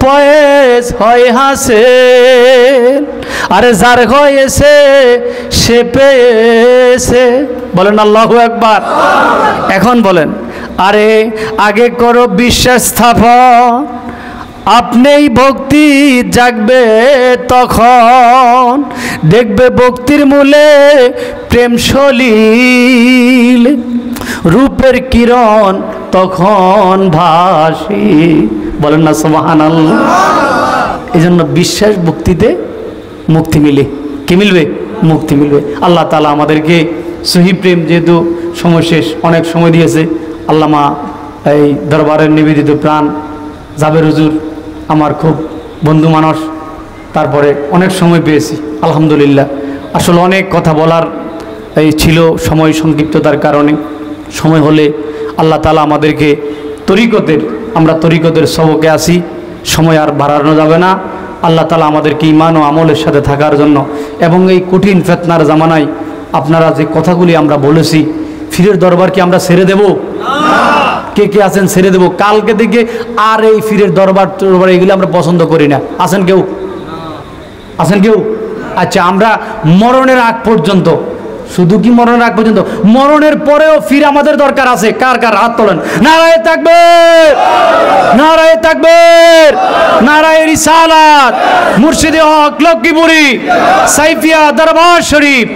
পয়েস হয় হাসে, আরে যার হয়েছে সে পেয়েছে। বলেন আল্লাহু আকবার। এখন বলেন, আরে আগে করো বিশ্বাস স্থাপন, আপনিই ভক্তি জাগবে তখন। দেখবে ভক্তির মূলে প্রেম সলিল, রূপের কিরণ তখন ভাসি। বলেন না সুবহানাল্লাহ। এই জন্য বিশ্বাস ভক্তিতে মুক্তি মিলে। কি মিলবে? মুক্তি মিলবে। আল্লাহ তাআলা আমাদেরকে সহি প্রেম, যেহেতু সময় শেষ, অনেক সময় দিয়েছে। আল্লামা এই দরবারের নিবেদিত প্রাণ জাবের হুজুর আমার খুব বন্ধু মানুষ, তারপরে অনেক সময় পেয়েছি আলহামদুলিল্লাহ। আসলে অনেক কথা বলার এই ছিল, সময় সংক্ষিপ্ততার কারণে। সময় হলে আল্লাহ তাআলা আমাদেরকে আমরা তরিকতের সবকে আসি, সময় আর বাড়ানো যাবে না। আল্লাহ তাআলা আমাদেরকে ঈমান ও আমলের সাথে থাকার জন্য, এবং এই কঠিন ফিতনার জামানায় আপনারা যে কথাগুলি আমরা বলেছি, ফিরের দরবার কি আমরা ছেড়ে দেব? কে কে আছেন ছেড়ে দেব? কালকে থেকে আর এই ফিরের দরবার এগুলো আমরা পছন্দ করি না। আছেন কেউ? আচ্ছা, আমরা মরণের আগ পর্যন্ত, শুধু কি মরণের আগ পর্যন্ত, মরণের পরেও ফির আমাদের দরকার আছে। কার কার হাত তোলেন? নারায়ে তাকবীর, নারায়ে তাকবীর, নারায়ে রিসালাত, মুর্শিদে হক লক্ষ্মীপুরী, সাইফিয়া দরবার শরীফ।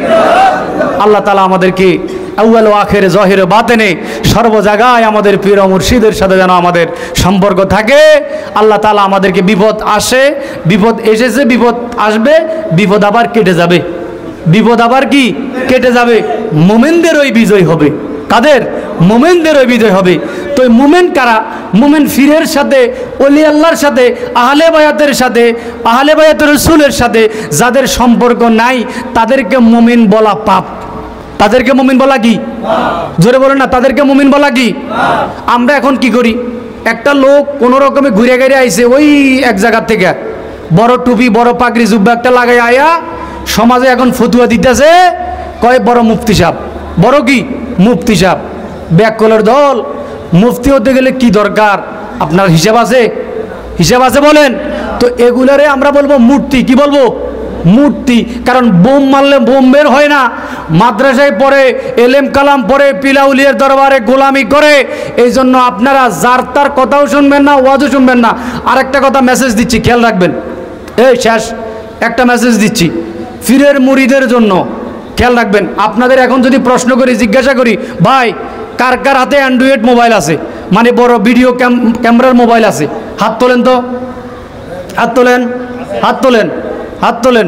আল্লাহ তাআলা আমাদেরকে আউয়াল ও আখিরে, জহির ও বাতেনে, সর্ব জায়গায় আমাদের পীর ও মুর্শিদের সাথে যেন আমাদের সম্পর্ক থাকে। আল্লাহ তাআলা আমাদেরকে বিপদ আসে, বিপদ এসেছে, বিপদ আসবে, বিপদ আবার কেটে যাবে। বিপদ আবার কি কেটে যাবে? মুমিনদের ওই বিজয় হবে। কাদের? মুমিনদের ওই বিজয় হবে। তো মুমিন কারা? মুমিন ফিরের সাথে, ওলি আল্লাহর সাথে, আহলে বায়াতের সাথে, আহলে বায়াতের রাসূলের সাথে যাদের সম্পর্ক নাই তাদেরকে মুমিন বলা পাপ। তাদেরকে মুমিন বলা কি? জোরে বলেন না, তাদেরকে মুমিন বলা কি? আমরা এখন কি করি? একটা লোক কোনো রকমে ঘুরে ঘুরে আইছে ওই এক জায়গা থেকে, বড় টুপি, বড় পাগড়ি, জুব্বা একটা লাগাই আয়া সমাজে এখন ফতুয়া দিতেছে, কয় বড় মুফতি সাহেব। বড় কি? মুফতি সাহেব। ব্যাককলের দল। মুফতি হতে গেলে কি দরকার? আপনার হিসাব আছে? হিসাব আছে বলেন তো। এগুলারে আমরা বলবো মূর্তি। কি বলবো? মূর্তি। কারণ বোম মারলে বোম বের হয় না। মাদ্রাসায় পড়ে, এলেম কালাম পড়ে, পিলাউলিয়ার দরবারে গোলামি করে। এই জন্য আপনারা যার তার কথাও শুনবেন না, ওয়াজও শুনবেন না। আর একটা কথা মেসেজ দিচ্ছি, খেয়াল রাখবেন। এই শেষ একটা মেসেজ দিচ্ছি ফিরের মুরিদের জন্য, খেয়াল রাখবেন। আপনাদের এখন যদি প্রশ্ন করি, জিজ্ঞাসা করি, ভাই কার কার হাতে অ্যান্ড্রয়েড মোবাইল আছে, মানে বড় ভিডিও ক্যামেরার মোবাইল আছে? হাত তোলেন তো, হাত তোলেন, হাত তোলেন, হাত তোলেন।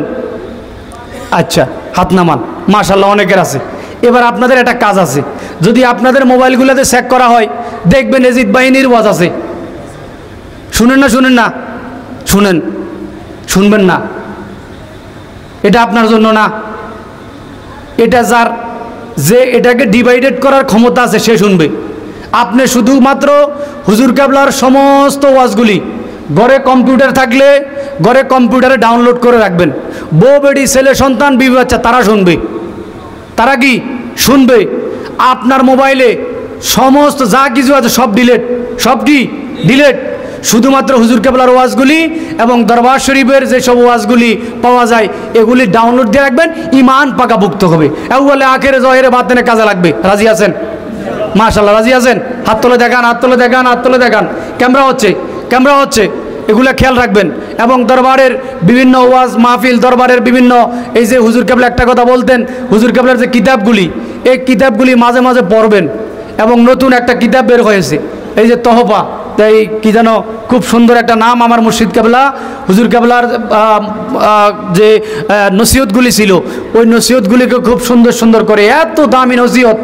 আচ্ছা, হাত নামান। মাশাআল্লাহ, অনেকের আছে। এবার আপনাদের একটা কাজ আছে, যদি আপনাদের মোবাইলগুলোতে চেক করা হয়, দেখবেন এজিদ বাহিনীর ওয়াজ আছে। শুনেন না? শুনেন না? শুনেন, শুনবেন না। এটা আপনার জন্য না, এটা যার যে এটাকে ডিভাইডেড করার ক্ষমতা আছে সে শুনবে। আপনি শুধুমাত্র হুজুর কেবলার সমস্ত ওয়াজগুলি ঘরে কম্পিউটার থাকলে ঘরে কম্পিউটারে ডাউনলোড করে রাখবেন। বউ বেটি, ছেলে সন্তান, বিবি বাচ্চা তারা শুনবে। তারা কি শুনবে? আপনার মোবাইলে সমস্ত যা কিছু আছে সব ডিলেট, সব কি ডিলেট। শুধুমাত্র হুজুর কেবলার ওয়াজগুলি এবং দরবার শরীফের যেসব ওয়াজগুলি পাওয়া যায় এগুলি ডাউনলোড দিয়ে রাখবেন। ঈমান পাকাভুক্ত হবে, এগুলো আখেরে জহেরে বাতেনে কাজে লাগবে। রাজি আছেন? মাশাআল্লাহ, রাজি আছেন? হাত তুলে দেখান, হাত তুলে দেখান, হাত তুলে দেখান। ক্যামেরা হচ্ছে, ক্যামেরা হচ্ছে, এগুলো খেয়াল রাখবেন। এবং দরবারের বিভিন্ন ওয়াজ মাহফিল, দরবারের বিভিন্ন, এই যে হুজুর কেবলা একটা কথা বলতেন, হুজুর কেবলার যে কিতাবগুলি, এই কিতাবগুলি মাঝে মাঝে পড়বেন। এবং নতুন একটা কিতাব বের হয়েছে, এই যে তহফা, তাই কি যেন খুব সুন্দর একটা নাম, আমার মুর্শিদ কেবলা হুজুর কেবলার যে নসিহতগুলি ছিল ওই নসিহতগুলিকে খুব সুন্দর সুন্দর করে, এত দামি নসিহত।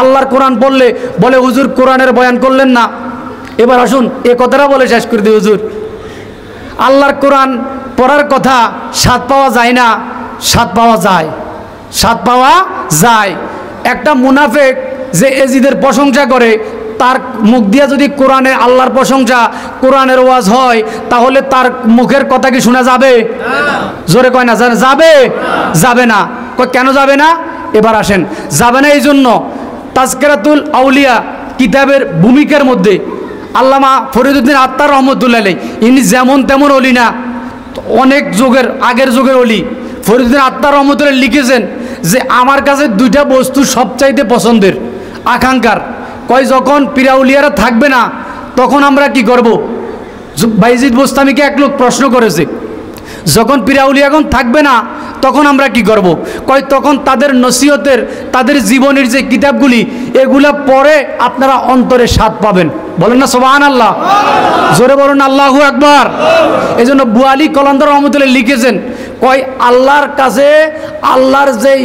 আল্লাহর কোরআন পড়লে বলে হুজুর কোরআনের বয়ান করলেন না। এবার আসুন এ কথাটা বলে শেষ করে দিই। হুজুর আল্লাহর কোরআন পড়ার কথা স্বাদ পাওয়া যায় না, স্বাদ পাওয়া যায়, স্বাদ পাওয়া যায়। একটা মুনাফেক যে এজিদের প্রশংসা করে, তার মুখ দিয়ে যদি কোরআনে আল্লাহর প্রশংসা, কোরআনের ওয়াজ হয়, তাহলে তার মুখের কথা কি শোনা যাবে? জোরে কয় না যাবে? যাবে না। কেন যাবে না? এবার আসেন, যাবে না এই জন্য তাজকিরাতুল আউলিয়া কিতাবের ভূমিকার মধ্যে আল্লামা ফরিদউদ্দিন আত্তার রহমতুল্লাহ আলাইহি, ইনি যেমন তেমন অলি না, অনেক যুগের আগের যুগের অলি। ফরিদউদ্দিন আত্তার রহমতুল্লাহ লিখেছেন যে আমার কাছে দুইটা বস্তু সবচাইতে পছন্দের, আকাঙ্ক্ষার। কয় যখন পিরাউলিয়ারা থাকবে না তখন আমরা কি করব? বাইজিদ বোস্তামিকে এক লোক প্রশ্ন করেছে, যখন পিরাউলিয়াগণ থাকবে না তখন আমরা কি করব? কয় তখন তাদের নসিহতের, তাদের জীবনের যে কিতাবগুলি এগুলা পড়ে আপনারা অন্তরে স্বাদ পাবেন। বলেন না সুবহানাল্লাহ? জোরে বলুন আল্লাহু আকবার। এই জন্য বুয়ালি কলন্দর রহমতুল্লাহ লিখেছেন, কয় আল্লাহর কাছে, আল্লাহর যেই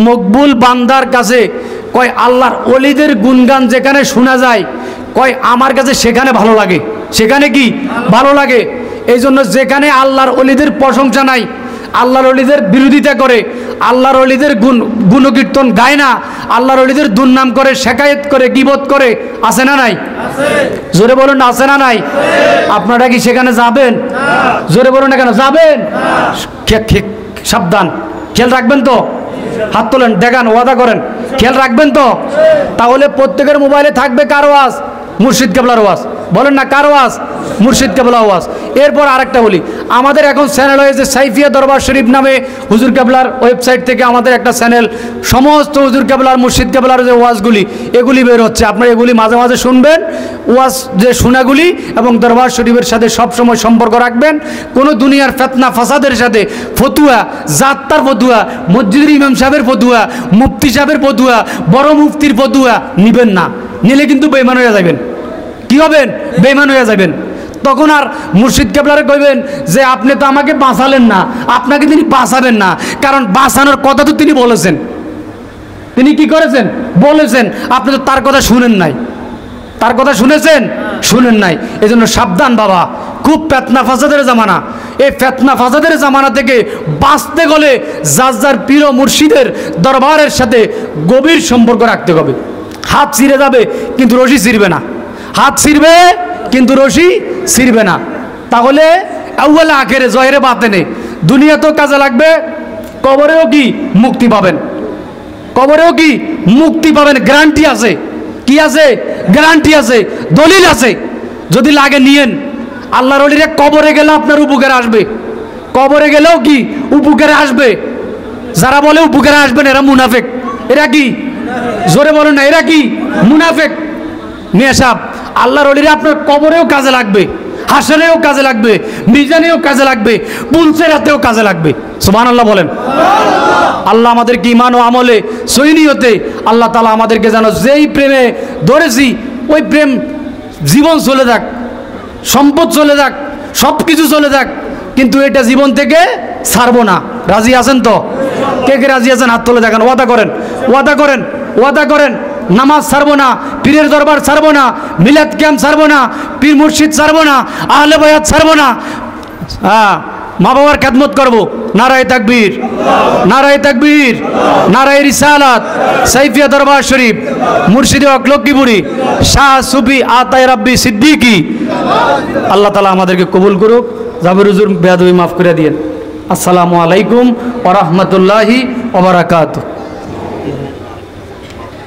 মকবুল বান্দার কাছে, কয় আল্লাহর ওলিদের গুণগান যেখানে শোনা যায়, কয় আমার কাছে সেখানে ভালো লাগে। সেখানে কি ভালো লাগে? এই জন্য যেখানে আল্লাহর ওলিদের প্রশংসা নাই, আল্লাহর ওলিদের বিরোধিতা করে, আল্লাহর ওলিদের গুণকীর্তন গায় না, আল্লাহর ওলিদের দুর্নাম করে, শেকায়েত করে, গীবত করে, আছে না নাই? জোরে বলুন না, আছে না নাই? আপনারা কি সেখানে যাবেন? জোরে বলুন না কেন যাবেন? সাবধান, খেয়াল রাখবেন তো? হাত তোলেন, দেখান, ওয়াদা করেন, খেয়াল রাখবেন তো? তাহলে প্রত্যেকের মোবাইলে থাকবে কার ওয়াজ? মুর্শিদ কেবলার ওয়াজ। বলেন না, কার ওয়াজ? মুর্শিদ কেবলা ওয়াজ। এরপর আরেকটা বলি, আমাদের এখন চ্যানেল হয়েছে সাইফিয়া দরবার শরীফ নামে, হুজুর কেবলার ওয়েবসাইট থেকে আমাদের একটা চ্যানেল, সমস্ত হুজুর কেবলার, মুর্শিদ কেবলার যে ওয়াজগুলি এগুলি বের হচ্ছে, আপনারা এগুলি মাঝে মাঝে শুনবেন। ওয়াজ যে শোনাগুলি এবং দরবার শরীফের সাথে সবসময় সম্পর্ক রাখবেন। কোনো দুনিয়ার ফেতনা ফাসাদের সাথে ফতুয়া, জাত্তার ফতুয়া, মসজিদের ইমাম সাহেবের ফতুয়া, মুফতি সাহেবের ফতুয়া, বড় মুফতির ফতুয়া নিবেন না। নিলে কিন্তু বেঈমান হয়ে যাবেন। কি হবেন? বেঈমান হয়ে যাবেন। তখন আর মুর্শিদ কেবলারে কইবেন যে আপনি তো আমাকে বাঁচালেন না, আপনাকে তিনি বাঁচাবেন না, কারণ বাঁচানোর কথা তো তিনি বলেছেন। তিনি কি করেছেন? বলেছেন। আপনি তো তার কথা শুনেন নাই। তার কথা শুনেছেন? শুনেন নাই। এজন্য সাবধান বাবা, খুব ফেতনা ফাসাদের জামানা। এই ফেতনা ফাসাদের জামানা থেকে বাঁচতে গেলে যার যার পীর ও মুর্শিদের দরবারের সাথে গভীর সম্পর্ক রাখতে হবে। হাত ছিঁড়ে যাবে কিন্তু রশি ছিঁড়বে না, হাত ছিঁড়বে কিন্তু রশি ছিঁড়বে না। তাহলে আউয়ালে আখেরে জহেরে বাতেনে দুনিয়াতেও কাজে লাগবে, কবরেও কি মুক্তি পাবেন, কবরেও কি মুক্তি পাবেন। গ্যারান্টি আছে। কি আছে? গ্যারান্টি আছে, দলিল আছে। যদি লাগে নিয়েন। আল্লাহর ওলিরা কবরে গেলে আপনার উপকারে আসবে, কবরে গেলেও কি উপকারে আসবে। যারা বলে উপকারে আসবেন এরা মুনাফেক। এরা কি? জোরে বলেন না, এরা কি? মুনাফেক। মিয়া সাহেব, আল্লাহর ওলিরা আপনার কবরেও কাজে লাগবে, হাসরেও কাজে লাগবে, মিজানেও কাজে লাগবে, পুলসেরাতেও কাজে লাগবে। সুবহানাল্লাহ বলেন। আল্লাহ আমাদেরকে ঈমান ও আমলে সহিনিয়তে আল্লাহ তাআলা আমাদেরকে যেন যেই প্রেমে ধরেছি ওই প্রেম জীবন চলে যাক, সম্পদ চলে যাক, সব কিছু চলে যাক, কিন্তু এটা জীবন থেকে ছাড়বো না। রাজি আছেন তো? কে কে রাজি আছেন? হাত তুলে দেখান। ওয়াদা করেন, ওয়াদা করেন, ওয়াদা করেন। নামাজ ছাড়বো না, পীরের দরবার ছাড়বো না, মিলাদ ক্যাম্প ছাড়বো না, পীর মুর্শিদ ছাড়বো না, আহলে বায়াত ছাড়বো না। মা বাবার খেদমত করবো। নারায়ে তাকবীর, নারায়ে তাকবীর, নারায়ে রিসালাত, সাইফিয়া দরবার শরীফ, মুর্শিদে হক লক্ষ্মীপুরী, শাহ সুফি আতায়ে রাব্বি সিদ্দিকী। আল্লাহ তাআলা আমাদেরকে কবুল করুক। জাবির হুজুর বেয়াদবি মাফ করে দিয়েন। আসসালামু আলাইকুম ওয়া রাহমাতুল্লাহি ওয়া বারাকাতুহু।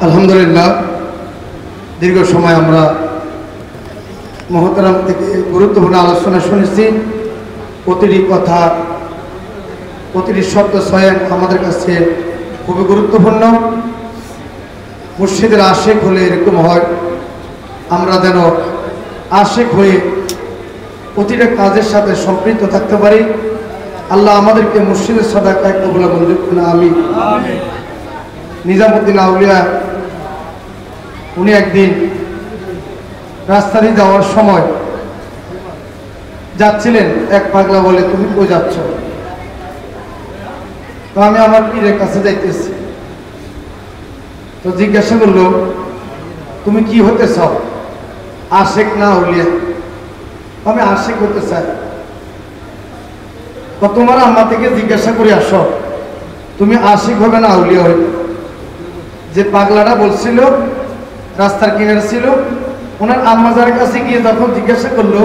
আলহামদুলিল্লাহ, দীর্ঘ সময় আমরা মহতারাম থেকে গুরুত্বপূর্ণ আলোচনা শুনেছি। প্রতিটি কথা, প্রতিটি শব্দ স্বয়ং আমাদের কাছে খুবই গুরুত্বপূর্ণ। মুর্শিদের আশেক হলে এরকম হয়, আমরা যেন আশেক হয়ে প্রতিটা কাজের সাথে সম্পৃক্ত থাকতে পারি। আল্লাহ আমাদেরকে মুর্শিদের সাদাকায় কবুল মঞ্জুর করুন, আমিন। নিজামুদ্দিন আউলিয়া উনি একদিন রাস্তা দিয়ে যাওয়ার সময় যাচ্ছিলেন, এক পাগলা বলে তুমি কই যাচ্ছ? তো আমি আমার পীরের কাছে যাইতেছি। তো জিজ্ঞাসা করলো তুমি কি হতে চাও, আশেক না আউলিয়া? আমি আশেক হতে চাই। তো তোমার আম্মা থেকে জিজ্ঞাসা করে আসো তুমি আশেক হবে না আউলিয়া হবে? যে পাগলাটা বলছিল রাস্তার কিনারে ছিল, ওনার আম্মা যার কাছে গিয়ে যখন জিজ্ঞাসা করলো